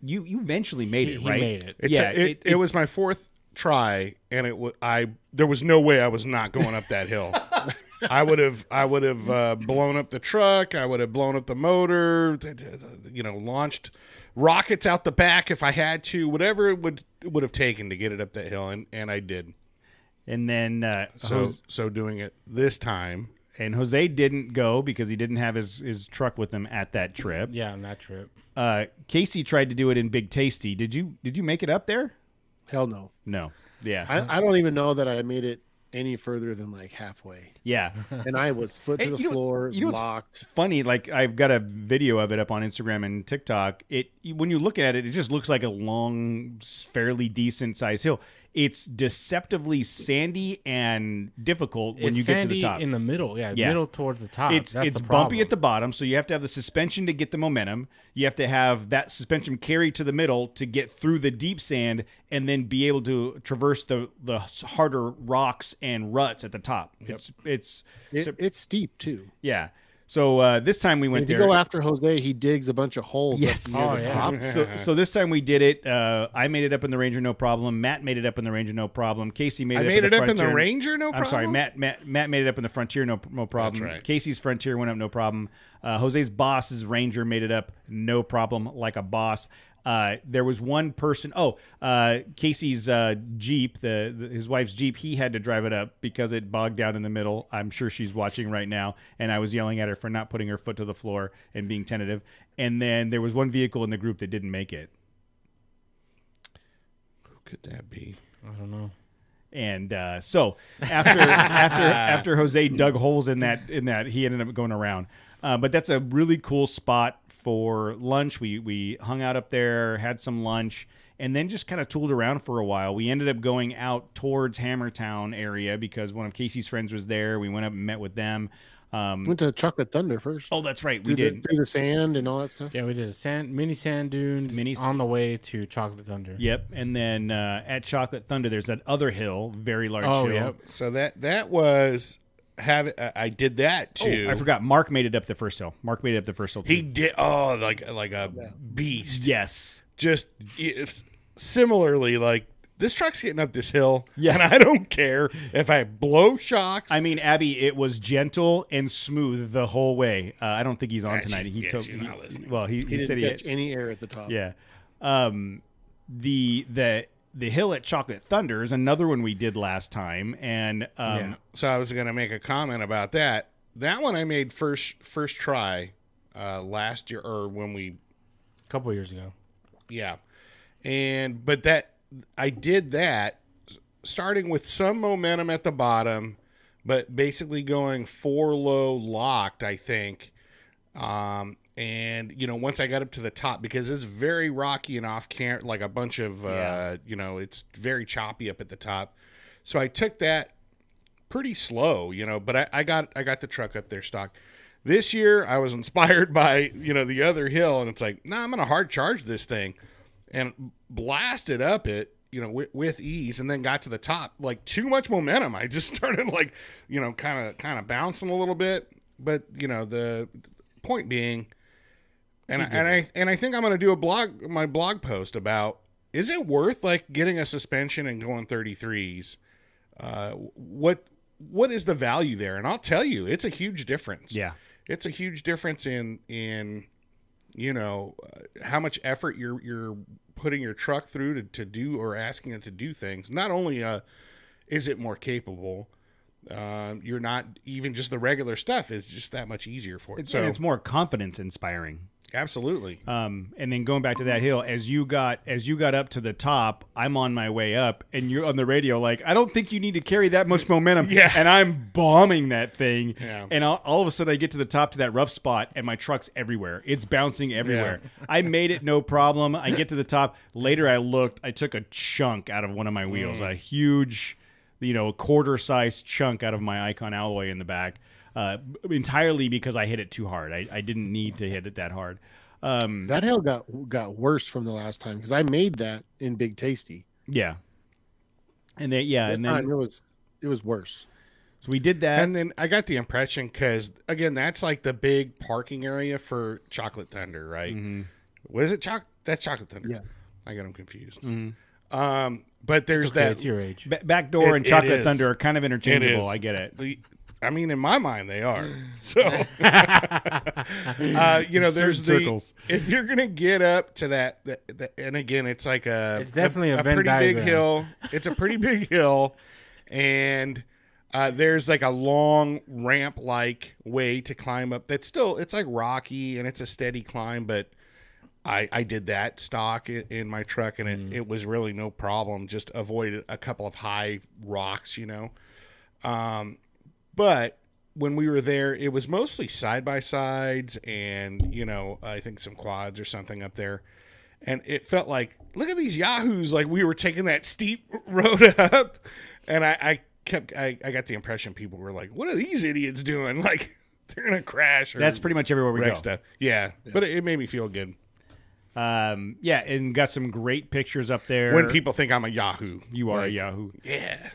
you eventually made it, He right? made it. It was my fourth try, and there was no way I was not going up that hill. I would have blown up the truck. I would have blown up the motor. Launched rockets out the back if I had to. Whatever it would have taken to get it up that hill, and I did. And then So doing it this time. And Jose didn't go because he didn't have his truck with him at that trip. Yeah, on that trip. Casey tried to do it in Big Tasty. Did you make it up there? Hell no. No. Yeah. I don't even know that I made it any further than like halfway. Yeah. And I was foot to Hey, the you know- floor, you know what's locked. Funny, like I've got a video of it up on Instagram and TikTok. When you look at it, it just looks like a long, fairly decent sized hill. It's deceptively sandy and difficult when you get to the top. In the middle, Yeah. middle towards the top. It's That's the bumpy problem. at the bottom, so you have to have the suspension to get the momentum. You have to have that suspension carry to the middle to get through the deep sand, and then be able to traverse the harder rocks and ruts at the top. Yep. It's Steep too. yeah. So this time we went If you there. go after Jose, he digs a bunch of holes. Yes. up near Oh, the yeah. top. So this time we did it. I made it up in the Ranger, no problem. Matt made it up in the Ranger, no problem. Casey made I it made up it in up the in the Frontier. Ranger, no problem. I'm sorry, Matt made it up in the Frontier, no problem. That's right. Casey's Frontier went up, no problem. Jose's boss's Ranger made it up, no problem, like a boss. There was one person. Casey's Jeep, his wife's Jeep. He had to drive it up because it bogged down in the middle. I'm sure she's watching right now, and I was yelling at her for not putting her foot to the floor and being tentative. And then there was one vehicle in the group that didn't make it. Who could that be? I don't know. And so after Jose dug holes in that, he ended up going around. But that's a really cool spot for lunch. We hung out up there, had some lunch, and then just kind of tooled around for a while. We ended up going out towards Hammertown area because one of Casey's friends was there. We went up and met with them. Went to Chocolate Thunder first. Oh, that's right, we did. Through the sand and all that stuff. Yeah, we did mini sand dunes on the way to Chocolate Thunder. Yep, and then at Chocolate Thunder, there's that other hill, very large hill. Yep. So that was I did that too. Oh, I forgot. Mark made it up the first hill. Mark made it up the first hill. He too. did. Oh, like a beast. Yes. Just it's similarly like this truck's getting up this hill, Yeah. and I don't care if I blow shocks. I mean, Abby, it was gentle and smooth the whole way. I don't think he's on Yeah, tonight. she's not listening. Well, he He said didn't catch any air at the top. yeah. The hill at Chocolate Thunder is another one we did last time, and So I was gonna make a comment about that. That one I made first try last year, or when we A couple years ago. yeah, but that I did that starting with some momentum at the bottom, but basically going 4 low locked, I think. And once I got up to the top, because it's very rocky and off camp, like a bunch of it's very choppy up at the top. So I took that pretty slow, but I got the truck up there stock. This year I was inspired by the other hill, and it's like, I'm gonna hard charge this thing and blasted up it, with ease, and then got to the top, like too much momentum. I just started like, kind of bouncing a little bit. But the point being, and I think I'm going to do my blog post about, is it worth like getting a suspension and going 33s? What is the value there? And I'll tell you, it's a huge difference. Yeah, it's a huge difference in how much effort you're putting your truck through to do, or asking it to do things. Not only is it more capable, you're not even just the regular stuff is just that much easier for it. So it's more confidence inspiring. Absolutely. And then going back to that hill, as you got up to the top, I'm on my way up, and you're on the radio like, I don't think you need to carry that much momentum. Yeah. And I'm bombing that thing. Yeah. And all of a sudden I get to the top to that rough spot, and my truck's everywhere. It's bouncing everywhere. Yeah. I made it no problem. I get to the top. Later I looked, I took a chunk out of one of my wheels, a huge, quarter-sized chunk out of my Icon alloy in the back. Entirely because I hit it too hard. I didn't need to hit it that hard. That hill got worse from the last time, because I made that in Big Tasty. Yeah, and then it was worse. So we did that, and then I got the impression, because again, that's like the big parking area for Chocolate Thunder, right? Mm-hmm. What is it? That's Chocolate Thunder. Yeah, I got them confused. Mm-hmm. But there's okay, that. It's your age. Backdoor and Chocolate Thunder are kind of interchangeable. I get it. In my mind, they are. So, there's circles. If you're gonna get up to that, and again, it's like it's definitely a pretty diagram. big hill. It's a pretty big hill, and there's like a long ramp-like way to climb up. It's like rocky, and it's a steady climb, but I did that stock in my truck, and it was really no problem. Just avoided a couple of high rocks, But when we were there, it was mostly side-by-sides and, I think some quads or something up there. And it felt like, look at these Yahoos, like we were taking that steep road up. And I got the impression people were like, what are these idiots doing? Like, they're going to crash. Or that's pretty much everywhere we go. Stuff. Yeah, but it made me feel good. And got some great pictures up there. When people think I'm a Yahoo. You are a Yahoo. Yeah.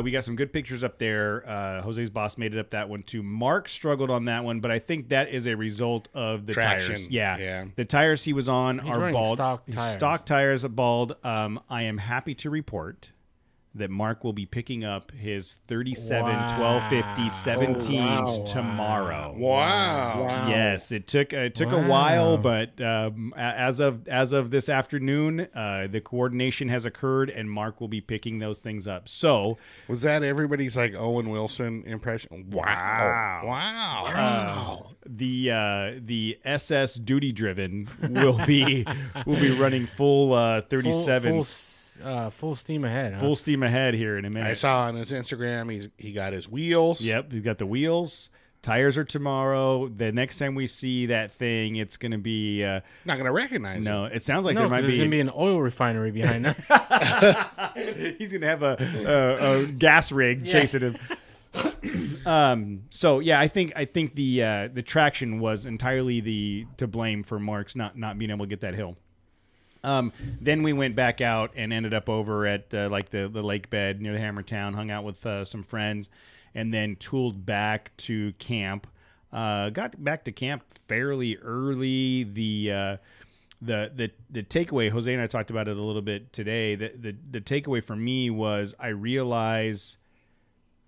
We got some good pictures up there. Jose's boss made it up that one too. Mark struggled on that one, but I think that is a result of the traction. Tires. Yeah. The tires he was on are bald. Stock tires are bald. I am happy to report that Mark will be picking up his 37 1250 17s tomorrow. Wow. Yes, it took a while, but as of this afternoon, the coordination has occurred, and Mark will be picking those things up. So, was that everybody's like Owen Wilson impression? Wow. The SS Duty Driven will be running full 37s. Full steam ahead. Full steam ahead here in a minute. I saw on his Instagram he got his wheels. Yep, he's got the wheels. Tires are tomorrow. The next time we see that thing, it's going to be not going to recognize it. No, it sounds like there might there's going to be an oil refinery behind him. He's going to have a gas rig chasing him. So yeah, I think the traction was entirely to blame for Mark's not being able to get that hill. Then we went back out and ended up over at the lake bed near the Hammertown, hung out with some friends, and then tooled back to camp. Got back to camp fairly early. The takeaway, Jose and I talked about it a little bit today. The takeaway for me was I realized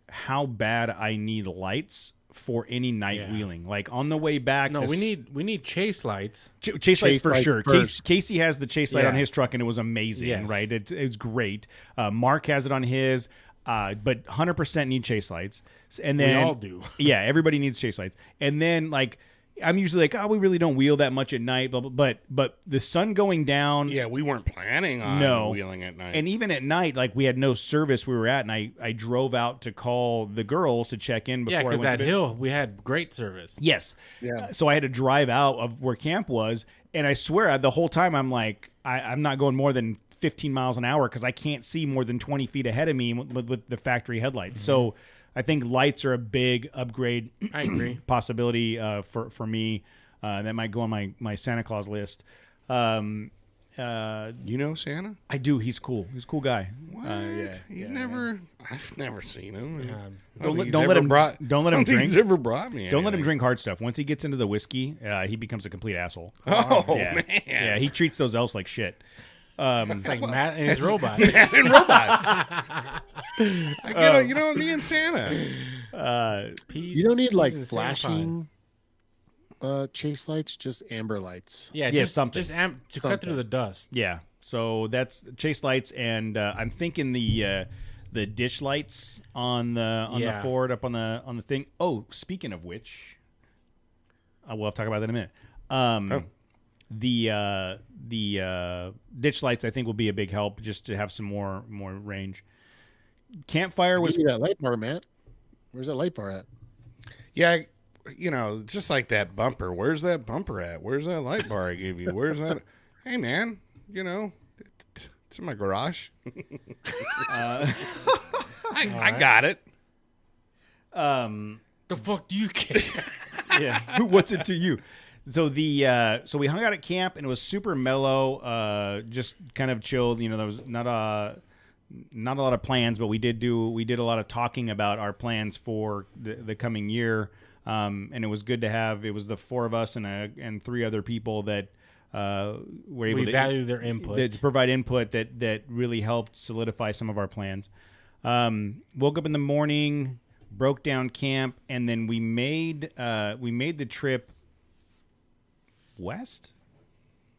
how bad I need lights for any night wheeling. Like on the way back, we need chase lights. Chase lights for sure. Casey has the chase light on his truck, and it was amazing. Right, it's great. Mark has it on his, but 100% need chase lights. And then we all do. Yeah, everybody needs chase lights. And then I'm usually like, we really don't wheel that much at night, but the sun going down. Yeah, we weren't planning on wheeling at night. And even at night, we had no service we were at, and I drove out to call the girls to check in before I went to bed. Because that hill, we had great service. Yes. Yeah. So I had to drive out of where camp was, and I swear the whole time I'm like, I'm not going more than 15 miles an hour because I can't see more than 20 feet ahead of me with the factory headlights. Mm-hmm. So I think lights are a big upgrade. I agree. Possibility for me. That might go on my Santa Claus list. You know Santa? I do. He's cool. He's a cool guy. What? Yeah, He's yeah, never. I've never seen him. Don't let him brought. don't let him drink. He's ever brought me. Don't let him anything. drink hard stuff. Once he gets into the whiskey, he becomes a complete asshole. Oh yeah. man. Yeah, he treats those elves like shit. It's like Matt and his robot. Man and robots. I get it. You know me and Santa. You don't need like Peas and flashing chase lights, just amber lights. Yeah, Yeah, just something. Just to cut through the dust. Yeah, so that's chase lights, and I'm thinking the ditch lights on the Ford up on the thing. Oh, speaking of which, we'll have to talk about that in a minute. The ditch lights I think will be a big help just to have some more range. Campfire was Give me that light bar, Matt. Where's that light bar at? Yeah, just like that bumper. Where's that bumper at? Where's that light bar I gave you? Where's that? Hey, man, it's in my garage. I got it. The fuck do you care? Yeah. What's it to you? So so we hung out at camp and it was super mellow, just kind of chilled. There was not a lot of plans, but we did a lot of talking about our plans for the coming year. And it was good to have. It was the four of us and three other people that were able to value their input, to provide input that really helped solidify some of our plans. Woke up in the morning, broke down camp, and then we made the trip west.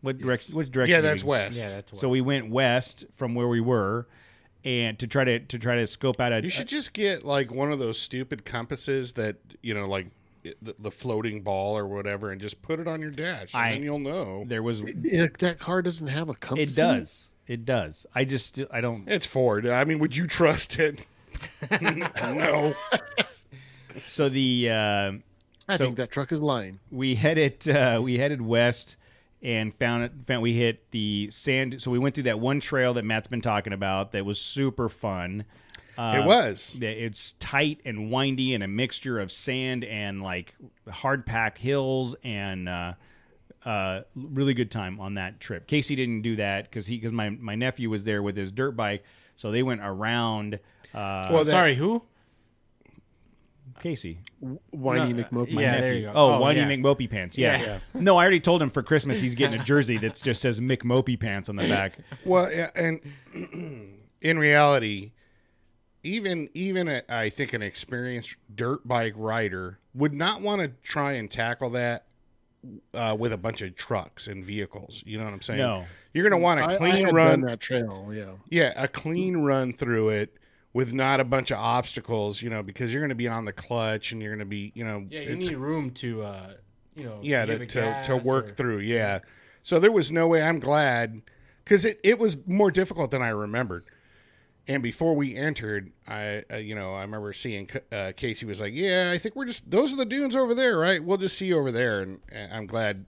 Which direction? Yeah, that's west. Yeah, that's west. So we went west from where we were, and to try to scope out You should just get like one of those stupid compasses that like the floating ball or whatever, and just put it on your dash, and then you'll know. There was That car doesn't have a compass. It does. I don't. It's Ford. I mean, would you trust it? No. So I think that truck is lying. we headed west and found we hit the sand. So we went through that one trail that Matt's been talking about that was super fun. It was. It's tight and windy and a mixture of sand and like hard pack hills and really good time on that trip. Casey didn't do that because my nephew was there with his dirt bike, so they went around. Sorry, who? Casey. Whiny McMopey. Yeah, there you go. Oh, Whiny yeah. McMopey pants. Yeah. No, I already told him for Christmas he's getting a jersey that just says McMopey pants on the back. Well, yeah, and in reality, even I think an experienced dirt bike rider would not want to try and tackle that with a bunch of trucks and vehicles. You know what I'm saying? No. You're going to want a clean I had run. done that trail, yeah. Yeah, a clean run through it with not a bunch of obstacles, because you're going to be on the clutch and you're going to be, Yeah, you need room to, yeah, give it to gas work or- through. Yeah. So there was no way. I'm glad because it was more difficult than I remembered. And before we entered, I remember seeing Casey was like, "Yeah, I think those are the dunes over there, right? We'll just see you over there." And I'm glad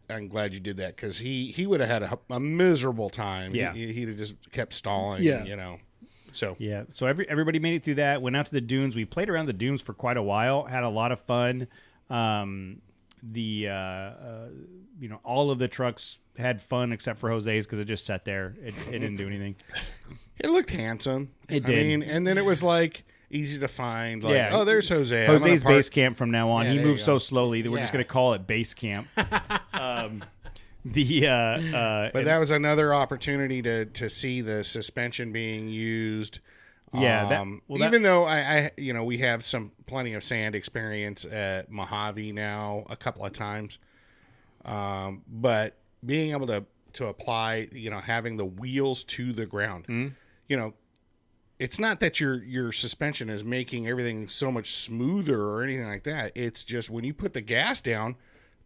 you did that because he would have had a miserable time. Yeah. He'd have just kept stalling. Yeah. So Yeah, so everybody made it through that. Went out to the dunes. We played around the dunes for quite a while. Had a lot of fun. All of the trucks had fun except for Jose's because it just sat there. It didn't do anything. it looked handsome. It did. I mean, and then it was like easy to find. Like, Yeah. oh, there's Jose. I'm gonna Jose's park- base camp from now on. Yeah, He there you moves go. so slowly that we're just Yeah. going to call it base camp. But that was another opportunity to see the suspension being used. Yeah, Even though I we have plenty of sand experience at Mojave now a couple of times, but being able to apply, having the wheels to the ground, it's not that your suspension is making everything so much smoother or anything like that. It's just when you put the gas down,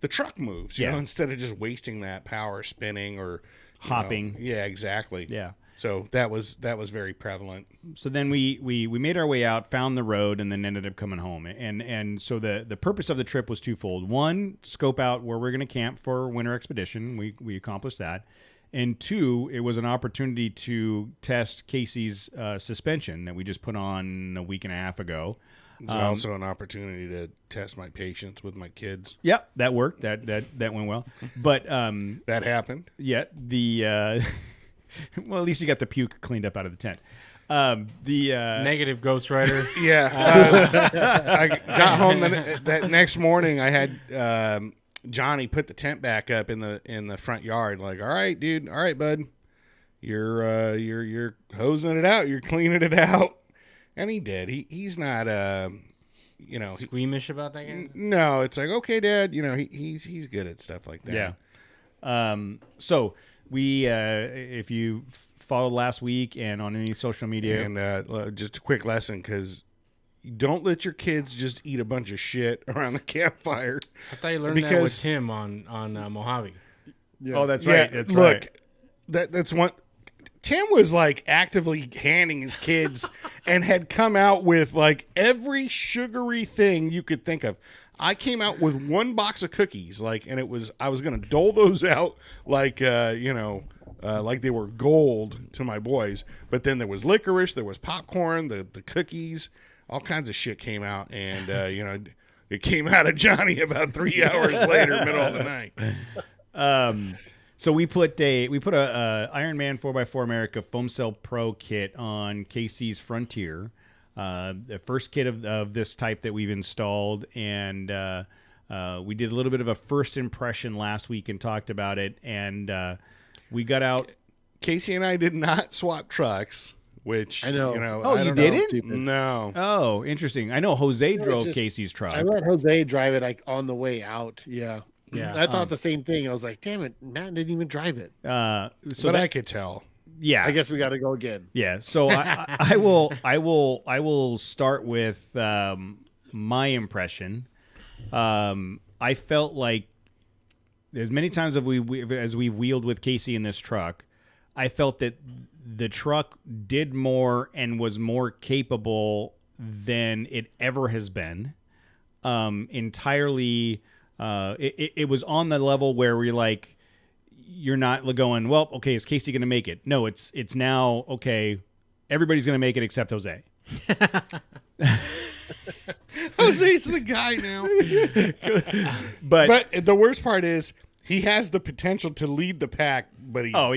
the truck moves, Yeah. instead of just wasting that power spinning or Hopping. Yeah, exactly. Yeah. So that was very prevalent. So then we made our way out, found the road, and then ended up coming home. And so the purpose of the trip was twofold. One, scope out where we're going to camp for winter expedition. We accomplished that. And two, it was an opportunity to test Casey's suspension that we just put on a week and a half ago. It's also an opportunity to test my patience with my kids. Yep, that worked. That went well. But That happened. yeah, Well, at least you got the puke cleaned up out of the tent. Negative Ghost Rider. Yeah. I got home that next morning. I had Johnny put the tent back up in the front yard. Like, all right, dude. All right, bud. You're hosing it out. You're cleaning it out. And he did. He's not Squeamish about that guy? No, it's like, okay, Dad. He's good at stuff like that. Yeah. So we, if you followed last week and on any social media, and just a quick lesson, because don't let your kids just eat a bunch of shit around the campfire. I thought you learned that with Tim on Mojave. Yeah. Oh, that's right. Yeah, that's look, right. That's one. Tim was like actively handing his kids and had come out with like every sugary thing you could think of. I came out with one box of cookies, and I was going to dole those out like they were gold to my boys. But then there was licorice, there was popcorn, the cookies, all kinds of shit came out, and it came out of Johnny about 3 hours later, middle of the night. So we put a Iron Man 4x4 America Foam Cell Pro kit on KC's Frontier, the first kit of this type that we've installed, and we did a little bit of a first impression last week and talked about it, and we got out. Casey and I did not swap trucks, which I know. Oh, you didn't? No. Oh, interesting. I know Jose drove Casey's truck. I let Jose drive it like on the way out. Yeah. Yeah, I thought the same thing. I was like, "Damn it, Matt didn't even drive it." So I could tell. Yeah, I guess we got to go again. Yeah. So I will start with my impression. I felt like as many times as we've wheeled with Casey in this truck, I felt that the truck did more and was more capable than it ever has been. Entirely. It was on the level where we're like, you're not going, well, okay, is Casey going to make it? No, it's now, okay, everybody's going to make it except Jose. Jose's the guy now. But the worst part is he has the potential to lead the pack, but he's not.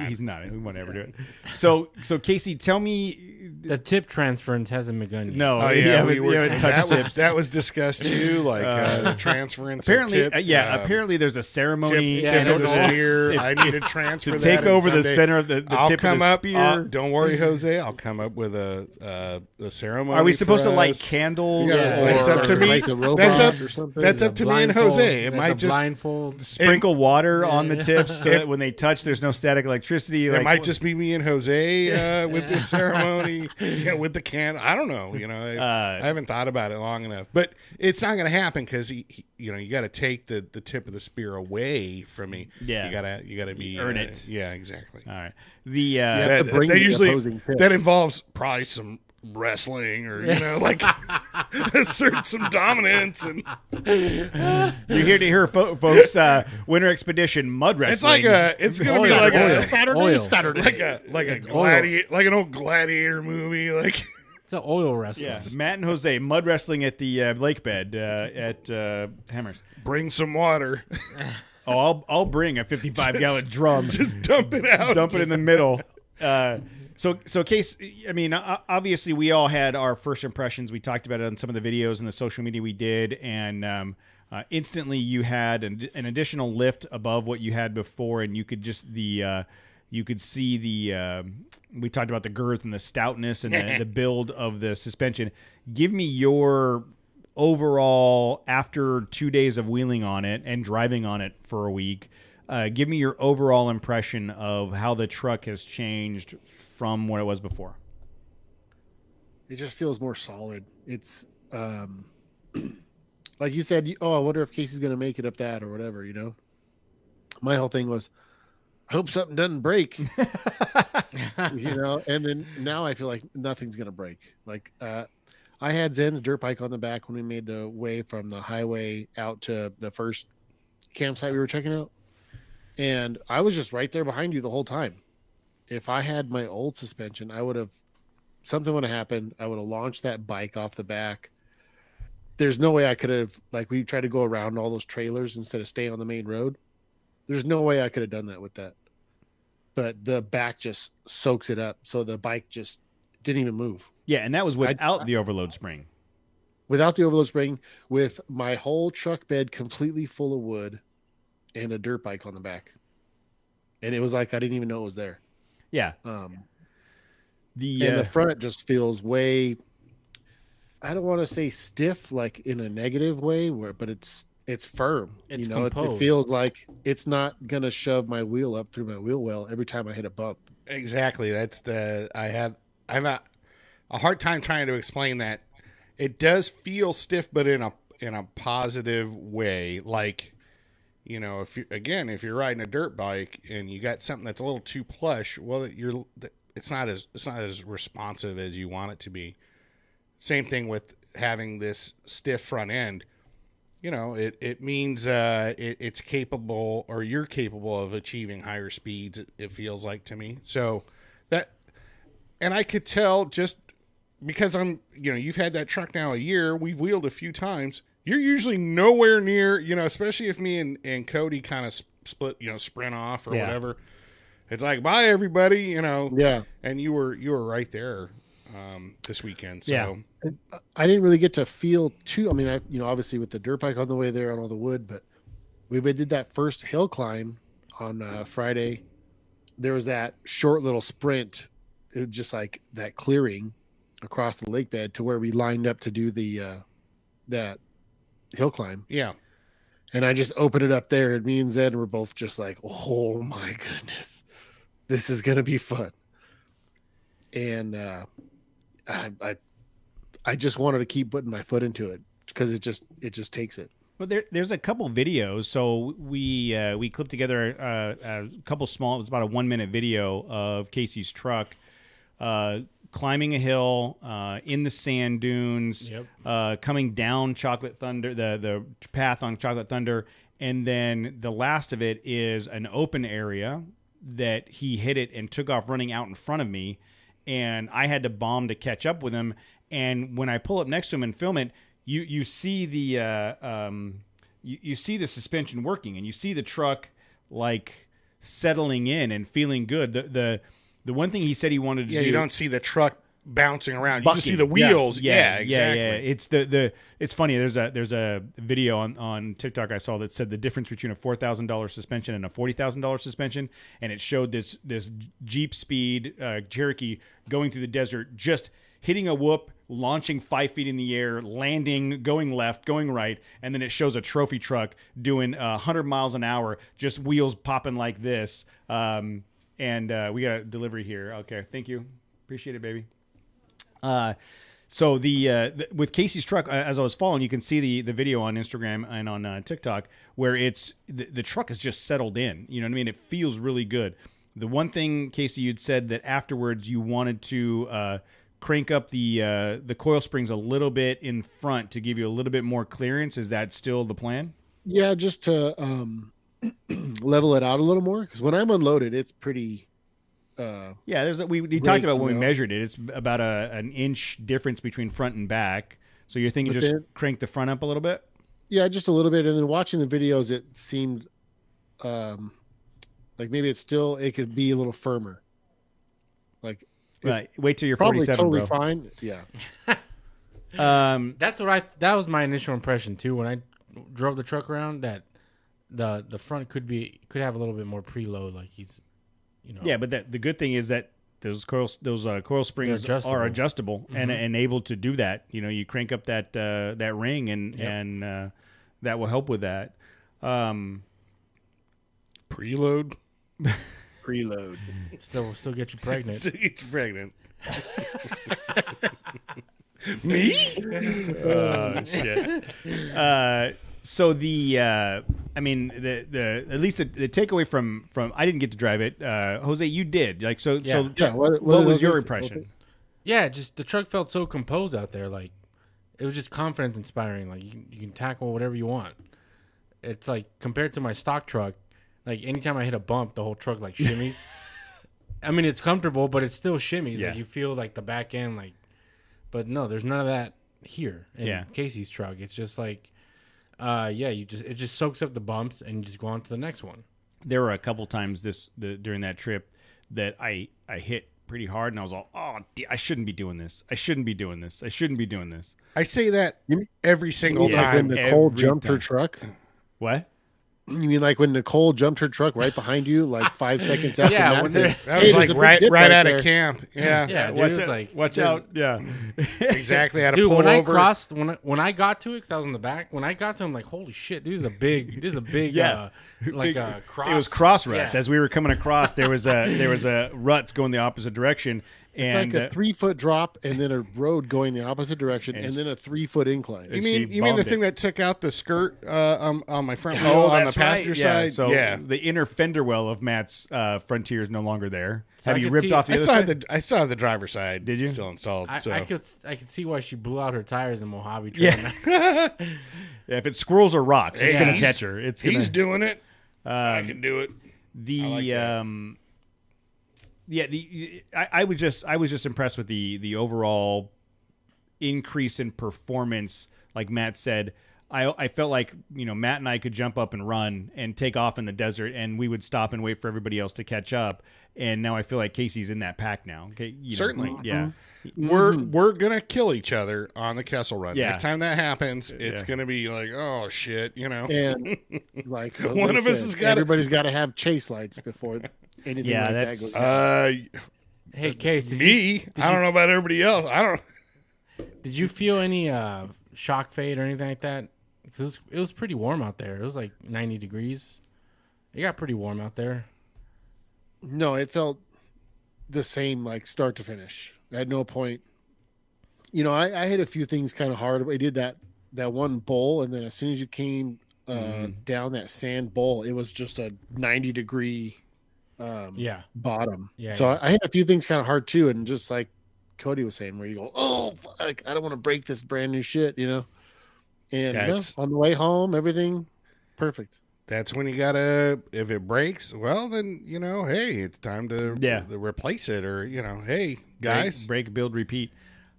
He's not. He won't ever do it. So Casey, tell me. The tip transference hasn't begun yet. No, we haven't touched tips. That was discussed too, like the transference. Apparently, of tip, apparently there's a ceremony tip of the spear. I need to transfer to take that over the someday center of the I'll tip come of the up, spear. don't worry, Jose. I'll come up with a ceremony. Are we supposed to light us. candles? Yeah, or it's up to me. That's up to me and Jose. It might just blindfold. Sprinkle water on the tips so that when they touch, there's no static electricity. It might just be me and Jose with this ceremony, with the can. I don't know. I haven't thought about it long enough, but it's not going to happen because you got to take the tip of the spear away from me. Yeah, you gotta be earn it. Yeah, exactly. All right. That usually that involves probably some wrestling or assert some dominance, and you're here to hear folks winter expedition mud wrestling. It's gonna be like an old gladiator movie. Like it's an oil wrestling. Yeah, Matt and Jose mud wrestling at the lake bed at Hammers. Bring some water. Oh, I'll bring a 55-gallon drum. Just dump it out. Dump it in the middle. So Case, I mean, obviously we all had our first impressions. We talked about it on some of the videos and the social media we did, and instantly you had an additional lift above what you had before, and you could just you could see we talked about the girth and the stoutness and the build of the suspension. Give me your overall, after 2 days of wheeling on it and driving on it for a week, give me your overall impression of how the truck has changed from what it was before. It just feels more solid. It's like you said, I wonder if Casey's going to make it up that or whatever, My whole thing was, I hope something doesn't break, and then now I feel like nothing's going to break. Like, I had Zen's dirt bike on the back when we made the way from the highway out to the first campsite we were checking out. And I was just right there behind you the whole time. If I had my old suspension, something would have happened. I would have launched that bike off the back. There's no way I could have, we tried to go around all those trailers instead of staying on the main road. There's no way I could have done that with that. but the back just soaks it up. So the bike just didn't even move. Yeah, and that was without the overload spring. Without the overload spring, with my whole truck bed completely full of wood and a dirt bike on the back. And it was like I didn't even know it was there. Yeah. And the front just feels way, I don't want to say stiff, like in a negative way, but it's firm. It's you know, it feels like it's not gonna shove my wheel up through my wheel well every time I hit a bump. Exactly. That's I have a hard time trying to explain that. It does feel stiff, but in a positive way. Like, you know, if you're riding a dirt bike and you got something that's a little too plush, well, it's not as responsive as you want it to be. Same thing with having this stiff front end. You know, it means it's capable, or you're capable of achieving higher speeds. It feels like to me. So that, and I could tell just because you've had that truck now a year. We've wheeled a few times. You're usually nowhere near, especially if me and Cody kind of split, sprint off or whatever. It's like, bye everybody, Yeah. And you were right there this weekend. So yeah. I didn't really get to feel too. I mean, obviously with the dirt bike on the way there on all the wood, but we did that first hill climb on Friday. There was that short little sprint, it was just like that clearing across the lake bed to where we lined up to do the that hill climb. Yeah. And I just opened it up there, and me and Zed were both just like, oh my goodness, this is gonna be fun. And I just wanted to keep putting my foot into it because it just takes it. Well, there's a couple videos. So we clipped together a couple small. It was about a 1-minute video of Casey's truck climbing a hill in the sand dunes, coming down Chocolate Thunder, the path on Chocolate Thunder, and then the last of it is an open area that he hit it and took off running out in front of me, and I had to bomb to catch up with him. And when I pull up next to him and film it, you see the you see the suspension working, and you see the truck like settling in and feeling good. The one thing he said he wanted to do, you don't see the truck bouncing around. You just see the wheels. Yeah, exactly. It's it's funny. There's a video on TikTok I saw that said the difference between a $4,000 suspension and a $40,000 suspension, and it showed this Jeep Speed Cherokee going through the desert, just hitting a whoop, launching 5 feet in the air, landing, going left, going right, and then it shows a trophy truck doing 100 miles an hour, just wheels popping like this. And we got a delivery here. Okay, thank you. Appreciate it, baby. So with Casey's truck, as I was following, you can see the video on Instagram and on TikTok where it's the truck is just settled in. You know what I mean? It feels really good. The one thing, Casey, you'd said that afterwards you wanted to crank up the coil springs a little bit in front to give you a little bit more clearance. Is that still the plan? Yeah, just to level it out a little more, because when I'm unloaded, it's pretty. We talked about when we measured it. It's about an inch difference between front and back. So you're thinking just crank the front up a little bit? Yeah, just a little bit. And then watching the videos, it seemed like maybe it could be a little firmer. Like, wait till you're probably 47, totally bro. fine. Yeah. That was my initial impression too when I drove the truck around, that the front could have a little bit more preload, like he's, Yeah, but the good thing is that those coil springs are adjustable and able to do that. You crank up that ring and that will help with that. Preload. Preload. Still get you pregnant. Still get you pregnant. Me? Oh shit. So the at least the takeaway from I didn't get to drive it. Jose, you did. Like so. Yeah. So what was your impression? Yeah, just the truck felt so composed out there. Like it was just confidence inspiring. Like you can tackle whatever you want. It's like compared to my stock truck. Like anytime I hit a bump, the whole truck like shimmies. I mean, it's comfortable, but it still shimmies. Yeah. Like you feel like the back end, like. But no, there's none of that here in Casey's truck. It's just like, it just soaks up the bumps and you just go on to the next one. there were a couple times during that trip that I hit pretty hard, and I was all, I shouldn't be doing this. I shouldn't be doing this. I shouldn't be doing this. I say that every single Like time. when Nicole every jumped her time. truck. What? You mean like when Nicole jumped her truck right behind you, like 5 seconds after Yeah, Matt when said, there's- That "Hey, was there's like a big dip right out there." of camp. Yeah, Yeah, dude, watch it was out, like watch there's- out. Yeah. exactly. Had to Dude, pull when I over. crossed, when I got to it, because I was in the back. When I got to him, like, holy shit, this is a big, Yeah. like Big- a cross. It was cross ruts. Yeah. As we were coming across, there was a ruts going the opposite direction, It's and like a 3-foot drop and then a road going the opposite direction and then a 3-foot incline. You And mean she you mean the bombed thing it. that took out the skirt on my front wheel on the that's right. passenger Yeah, side? So yeah, the inner fender well of Matt's Frontier is no longer there. So Have I you could ripped see- off the I other still side? had I still have the driver's side. Did you? Still installed? So I could see why she blew out her tires in Mojave. Yeah. Yeah. Yeah, if it's squirrels or rocks, it's Hey, gonna he's- catch her. It's gonna. he's doing it. I um, can do it. the I like that. I was just impressed with the overall increase in performance. Like Matt said, I felt like Matt and I could jump up and run and take off in the desert, and we would stop and wait for everybody else to catch up. And now I feel like Casey's in that pack now. Okay, Certainly. yeah. We're gonna kill each other on the Kessel Run. Yeah. Next time that happens, it's Yeah. gonna be like, oh shit, And like One of us has gotta- everybody's got to have chase lights before anything Yeah, like that that's- goes down. Hey, Case, me. I don't know about everybody else. I don't. did you feel any shock fade or anything like that? Because it was pretty warm out there. It was like 90 degrees. It got pretty warm out there. No, it felt the same, like start to finish. At no point, I hit a few things kind of hard. I did that one bowl, and then as soon as you came down that sand bowl, it was just a 90-degree Yeah. bottom. Yeah, So yeah. I hit a few things kind of hard too, and just like Cody was saying, where you go, oh, fuck, I don't want to break this brand new shit, And That's- on the way home, everything perfect. That's when you gotta. If it breaks, well, then hey, it's time to replace it, or hey, guys. break, build, repeat.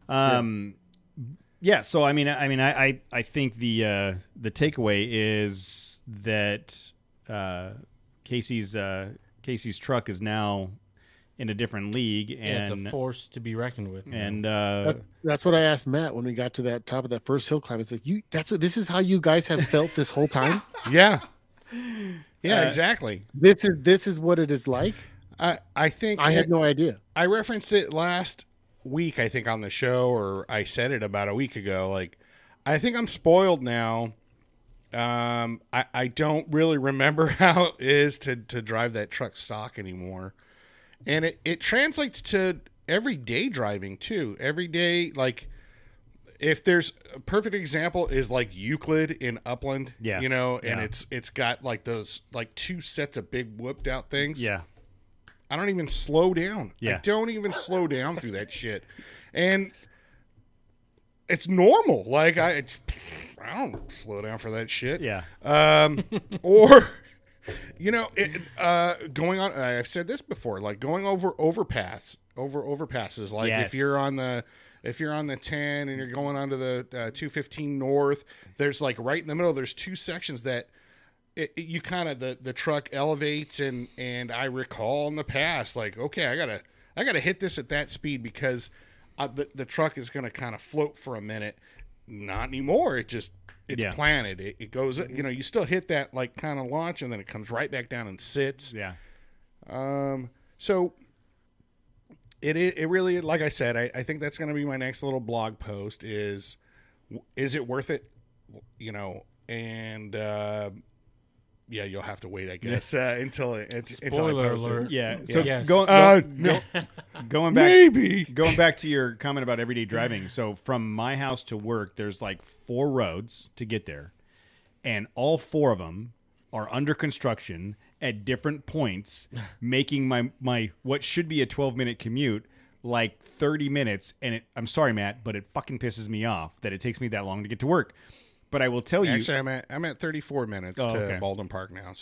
Yeah. So I think the takeaway is that Casey's truck is now in a different league, Yeah, it's and a force to be reckoned with. and That's what I asked Matt when we got to that top of that first hill climb. It's like this is how you guys have felt this whole time. Yeah. Yeah, exactly. This is what it is like. I think I had no idea. I referenced it last week, I think, on the show, or I said it about a week ago. Like, I think I'm spoiled now. I don't really remember how it is to drive that truck stock anymore. And it translates to everyday driving too. Every day, like, if there's a perfect example is like Euclid in Upland, Yeah. and Yeah. it's got like those like two sets of big whooped out things. yeah, I don't even slow down. Yeah. I don't even slow down through that shit. And it's normal. Like I don't slow down for that shit. yeah, Or going on, I've said this before, like going over overpasses. Like Yes. if you're on the 10 and you're going onto the 215 north, there's like right in the middle, there's two sections that you kind of, the truck elevates, and I recall in the past, like, okay, I gotta hit this at that speed because the truck is going to kind of float for a minute. Not anymore. It's Yeah. planted. It goes, you still hit that like kind of launch, and then it comes right back down and sits. yeah. So it really, like I said, I think that's going to be my next little blog post is it worth it? And yeah, you'll have to wait, I guess, until I Spoiler post it. alert. Yeah. So Yes. going back, Maybe. going back to your comment about everyday driving. So from my house to work, there's like 4 roads to get there, and all 4 of them are under construction at different points, making my what should be a 12-minute commute like 30 minutes. And I'm sorry, Matt, but it fucking pisses me off that it takes me that long to get to work. But I will tell you, Actually, I'm at 34 minutes to okay. Baldwin Park now.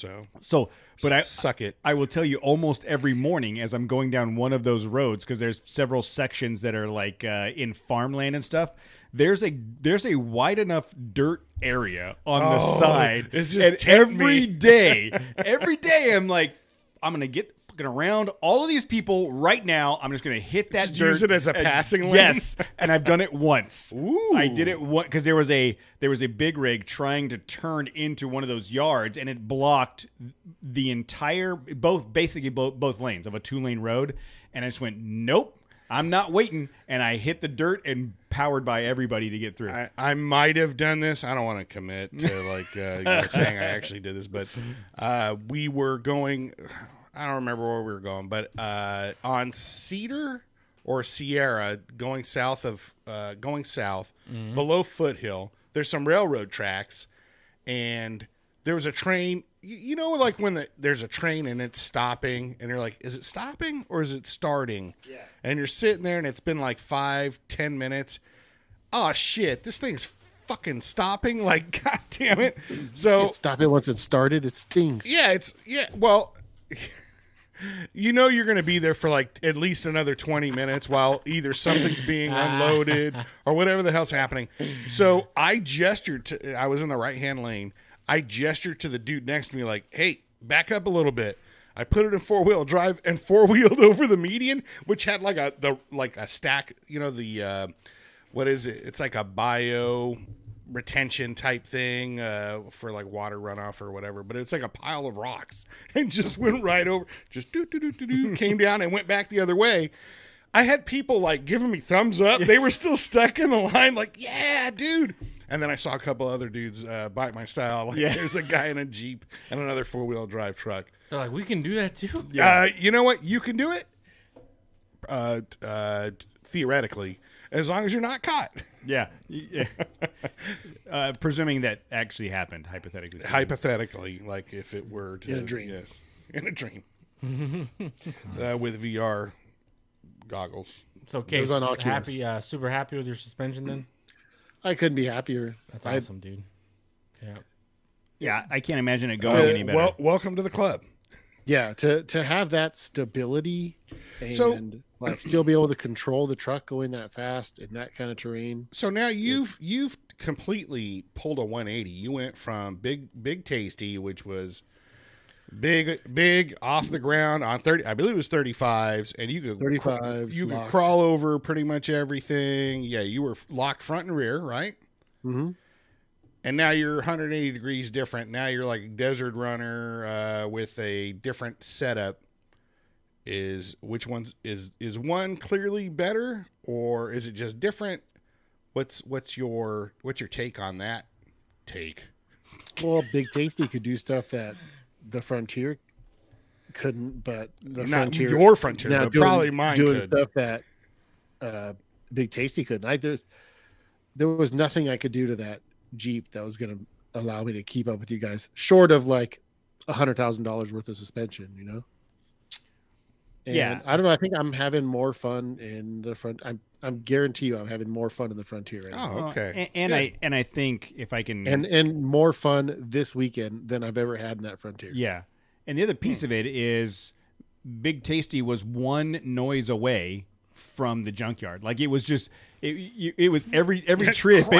but I suck it. I will tell you almost every morning as I'm going down one of those roads, because there's several sections that are like in farmland and stuff, there's a wide enough dirt area on the side. It's just and every day I'm like, I'm gonna get fucking around all of these people right now. I'm just gonna hit that Just dirt. use it as a passing lane? Yes, and I've done it once. Ooh. I did it once because there was a big rig trying to turn into one of those yards, and it blocked the entire both lanes of a 2-lane road. And I just went, nope. I'm not waiting, and I hit the dirt and powered by everybody to get through. I might have done this. I don't want to commit to like saying I actually did this, but we were going. I don't remember where we were going, but on Cedar or Sierra, going south below Foothill. There's some railroad tracks, and there was a train. You know, like when there's a train and it's stopping, and you're like, is it stopping or is it starting? Yeah. And you're sitting there, and it's been like 5-10 minutes. Oh, shit, this thing's fucking stopping. Like, God damn it. So Can't stop it once it's started. It stings. Yeah, well, you know you're going to be there for like at least another 20 minutes while either something's being unloaded or whatever the hell's happening. So I was in the right-hand lane. I gestured to the dude next to me like, hey, back up a little bit. I put it in 4-wheel drive and 4-wheeled over the median, which had like a stack, you know, what is it? It's like a bio retention type thing for like water runoff or whatever, but it's like a pile of rocks and just went right over, just came down and went back the other way. I had people like giving me thumbs up. They were still stuck in the line like, yeah, dude. And then I saw a couple other dudes bite my style. Like, there's a guy in a Jeep and another 4-wheel drive truck. They're like, we can do that too? You know what? You can do it theoretically, as long as you're not caught. Yeah. Presuming that actually happened, hypothetically. Hypothetically, like if it were to, in a dream. Yes, in a dream. With VR goggles. So, Case, on Oculus. super happy with your suspension then? I couldn't be happier. That's awesome, dude. Yeah. Yeah, I can't imagine it going any better. Well, welcome to the club. Yeah, to have that stability and like still be able to control the truck going that fast in that kind of terrain. So now you've completely pulled a 180. You went from big tasty, which was big off the ground on 30. I believe it was 35s, and you could 35s. You could crawl over pretty much everything. Yeah, you were locked front and rear, right? Mm-hmm. And now you're 180 degrees different. Now you're like a desert runner with a different setup. Which one is one clearly better, or is it just different? What's your take on that take? Well, Big Tasty could do stuff that the Frontier couldn't, but not your Frontier, but probably mine doing could. Stuff that Big Tasty couldn't. There was nothing I could do to that Jeep that was going to allow me to keep up with you guys, short of like $100,000 worth of suspension, you know. And yeah, I don't know. I think I'm having more fun in the front. I'm guarantee you, I'm having more fun in the Frontier right now. Oh, okay. And I think if I can and more fun this weekend than I've ever had in that Frontier. Yeah, and the other piece of it is Big Tasty was one noise away from the junkyard. Like it was just it was every trip.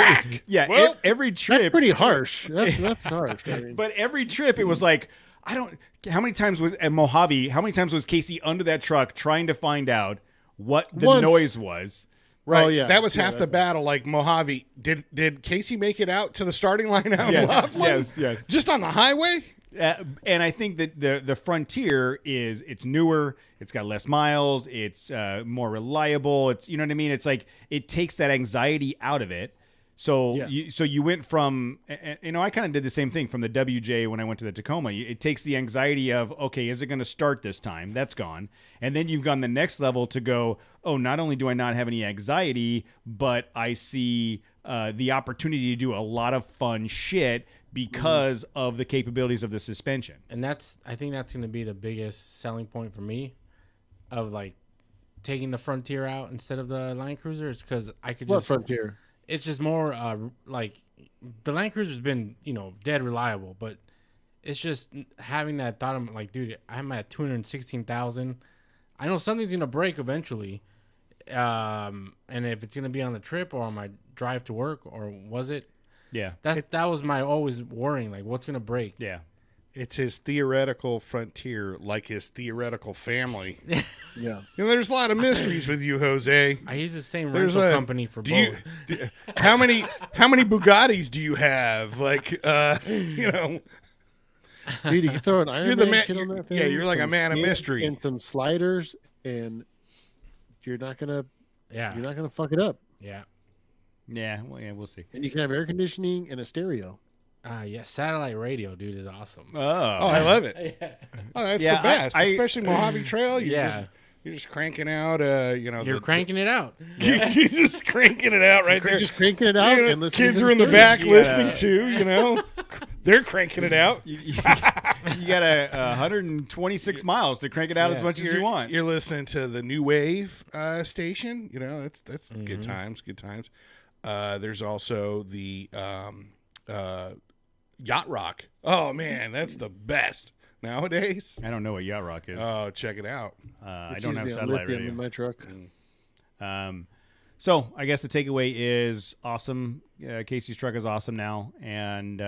Every trip. That's pretty harsh. That's harsh. I mean. But every trip it was like, how many times was at Mojave? How many times was Casey under that truck trying to find out what the noise was? Right. Oh, yeah. That was half the battle. Like Mojave, did Casey make it out to the starting line out of Loveland? Yes. Just on the highway? And I think that the Frontier it's newer, it's got less miles, it's more reliable. It's, you know what I mean? It's like it takes that anxiety out of it. So you went from, you know, I kind of did the same thing from the WJ when I went to the Tacoma. It takes the anxiety of, okay, is it going to start this time? That's gone. And then you've gone the next level to go, oh, not only do I not have any anxiety, but I see the opportunity to do a lot of fun shit because of the capabilities of the suspension. And I think that's going to be the biggest selling point for me of like taking the Frontier out instead of the Land Cruiser, is because I could just... What Frontier? It's just more like the Land Cruiser's been, you know, dead reliable, but it's just having that thought. I'm like, dude, I'm at 216,000. I know something's going to break eventually. and if it's gonna be on the trip or on my drive to work, or was it? Yeah. That was my always worrying, like what's gonna break. Yeah. It's his theoretical frontier, like his theoretical family. Yeah. There's a lot of mysteries with you, Jose. I use the same There's rental company for both. How many Bugattis do you have? Like, Dude, you can throw an Iron You're the Man man- kit on that thing. yeah, you're like a some man of skins mystery. and some sliders, and you're not gonna fuck it up. Yeah. Yeah. Well, yeah, we'll see. And you can have air conditioning and a stereo. Yeah, satellite radio, dude, is awesome. Oh, I love it. Yeah. Oh, that's Yeah, the best, I- especially Mojave Trail. Yeah. You're just cranking out. You're cranking it out. You're just cranking it out right there. Just cranking it out, and listening Kids to are in the stereo. back Yeah. listening too. They're cranking it out. You got 126 miles to crank it out as much as you want. You're listening to the New Wave station. That's good times. Good times. There's also the Yacht Rock. Oh man, that's the best nowadays. I don't know what Yacht Rock is. Oh, check it out. I It's don't have usually on satellite lithium radio. in my truck. So I guess the takeaway is awesome. Casey's truck is awesome now, and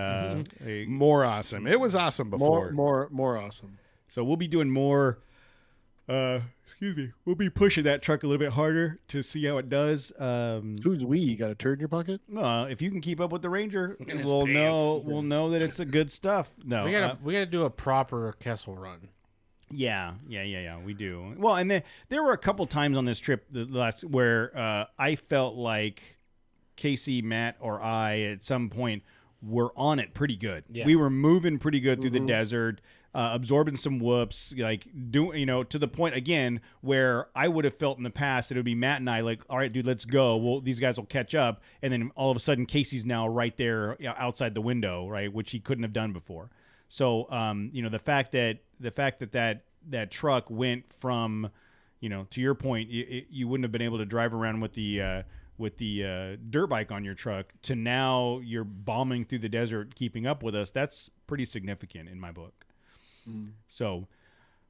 More awesome. It was awesome before. More awesome. so we'll be doing more. We'll be pushing that truck a little bit harder to see how it does. Who's we? You got a turd in your pocket? If you can keep up with the Ranger, In his we'll know. pants. We'll know that it's a good stuff. No, We gotta do a proper Kessel run. Yeah, we do. Well, and there were a couple times on this trip where I felt like Casey, Matt, or I at some point were on it pretty good. Yeah. We were moving pretty good through the desert, absorbing some whoops, like to the point again where I would have felt in the past that it would be Matt and I like, all right, dude, let's go. Well, these guys will catch up, and then all of a sudden Casey's now right there outside the window, right, which he couldn't have done before. So, the fact that truck went from, to your point, you wouldn't have been able to drive around with the dirt bike on your truck to now you're bombing through the desert, keeping up with us. That's pretty significant in my book. So,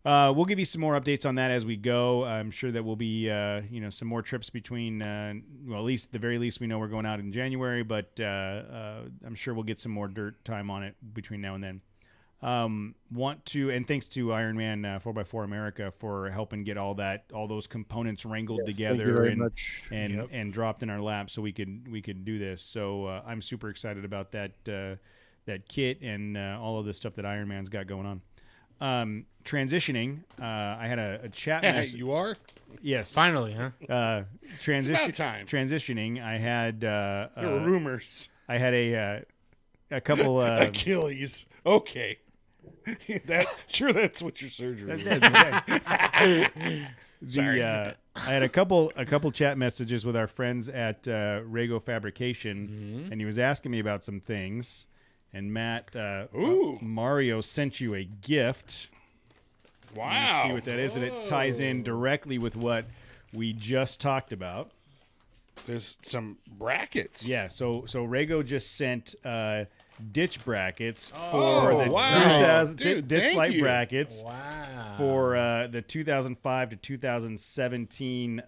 we'll give you some more updates on that as we go. I'm sure that will be, some more trips between, at the very least, we know we're going out in January, but I'm sure we'll get some more dirt time on it between now and then. And thanks to Ironman 4x4 America for helping get all those components wrangled Yes, thank you together very and much. and dropped in our lap so we could do this. So I'm super excited about that kit and all of the stuff that Ironman's got going on. Transitioning, I had a chat Yeah, message. you are. Yes. Finally, huh? It's about time. Transitioning, I had There were rumors. I had a couple Achilles. Okay. That's what your surgery is. Sorry. I had a couple chat messages with our friends at Rego Fabrication, and he was asking me about some things. And Matt, Mario sent you a gift. Wow. See what that is, and it ties in directly with what we just talked about. There's some brackets. Yeah, so Rego just sent ditch brackets Oh, for the wow. 2000 Dude, ditch thank light you. brackets Wow. for the 2005 to 2017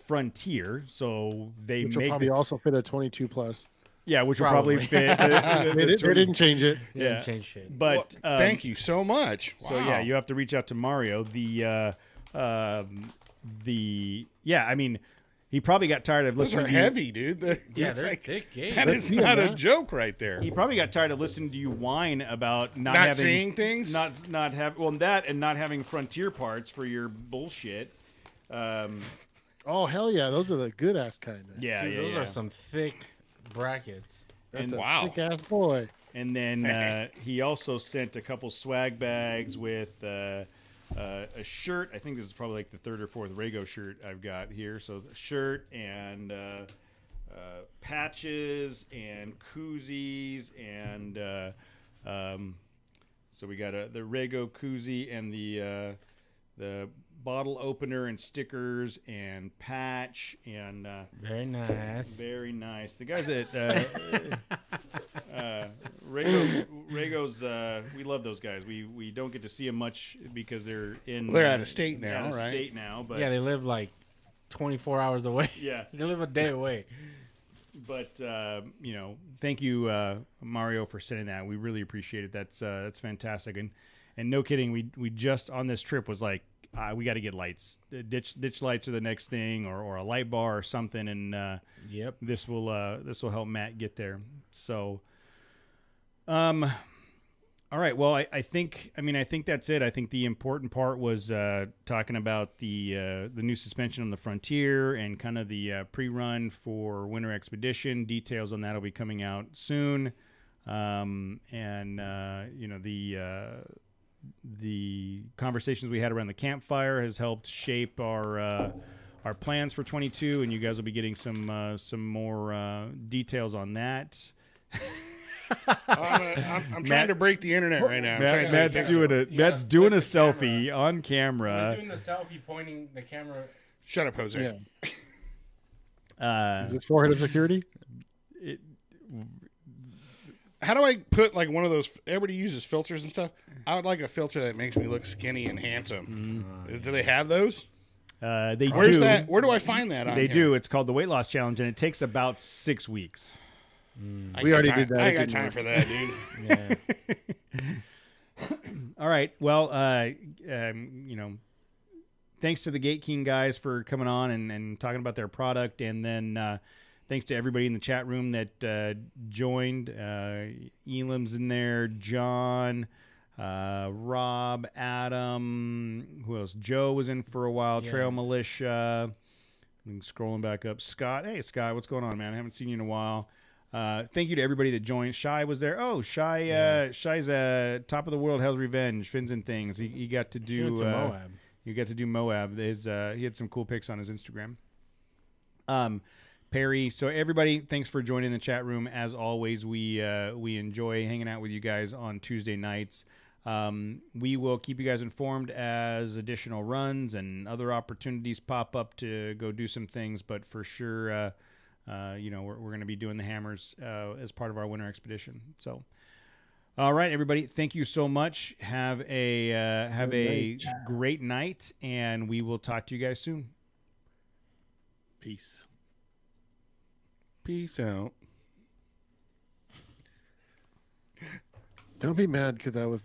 Frontier. So they Which will make probably also fit a 22 plus. which will probably Probably. fit. They didn't change it. Yeah. Change shit. But Thank you so much. Wow. So yeah, you have to reach out to Mario. I mean, he probably got tired of Those listening. are to you. heavy, dude. That's they're like, thick game. that is see 'em, not a man. joke right there. He probably got tired of listening to you whine about not Not having seeing things? not have that, and not having Frontier parts for your bullshit. Oh hell yeah, those are the good ass kind. Yeah, Dude, yeah, those yeah. are some thick brackets. That's and a wow. thick ass boy. And then he also sent a couple swag bags with a shirt. I think this is probably like the third or fourth Rego shirt I've got here. So the shirt and patches and koozies and so we got the Rego koozie and the bottle opener and stickers and patch and Very nice. very nice. The guys at Rego's, we love those guys. We don't get to see them much because they're They're out of state now, out of right? state now, but Yeah, they live like 24 hours away. Yeah. They live a day away. But thank you, Mario, for sending that. We really appreciate it. That's fantastic. And no kidding, we just on this trip was like, we got to get lights. Ditch lights are the next thing, or a light bar or something. And Yep. this will help Matt get there. So, all right. Well, I think that's it. I think the important part was talking about the new suspension on the Frontier and kind of the pre-run for Winter Expedition. Details on that will be coming out soon. The conversations we had around the campfire has helped shape our plans for 22, and you guys will be getting some more details on that. I'm trying to break the internet right now. Matt's doing a selfie on camera. He's doing the selfie, pointing the camera. Shut up, Jose. Yeah. Is this forehead of security? How do I put like one of those? Everybody uses filters and stuff. I would like a filter that makes me look skinny and handsome. Do they have those? They Where's do. that? Where do I find that? They do. It's called the Weight Loss Challenge, and it takes about 6 weeks. We already did that. I ain't got time for that, dude. Yeah. All right. Well, thanks to the Gate King guys for coming on and talking about their product, and then thanks to everybody in the chat room that joined. Elam's in there, John, Rob, Adam, who else? Joe was in for a while. Yeah. Trail Militia. I'm scrolling back up. Scott. Hey, Scott. What's going on, man? I haven't seen you in a while. Thank you to everybody that joined. Shy was there. Oh, Shy's Top of the World Hell's Revenge, Fins and Things. He got to do Moab. You got to do Moab. He had some cool pics on his Instagram. Perry. So everybody, thanks for joining the chat room. As always, we enjoy hanging out with you guys on Tuesday nights. We will keep you guys informed as additional runs and other opportunities pop up to go do some things. But for sure, we're going to be doing the hammers as part of our winter expedition. So, all right, everybody, thank you so much. Have a great night, and we will talk to you guys soon. Peace. Peace out. Don't be mad because I was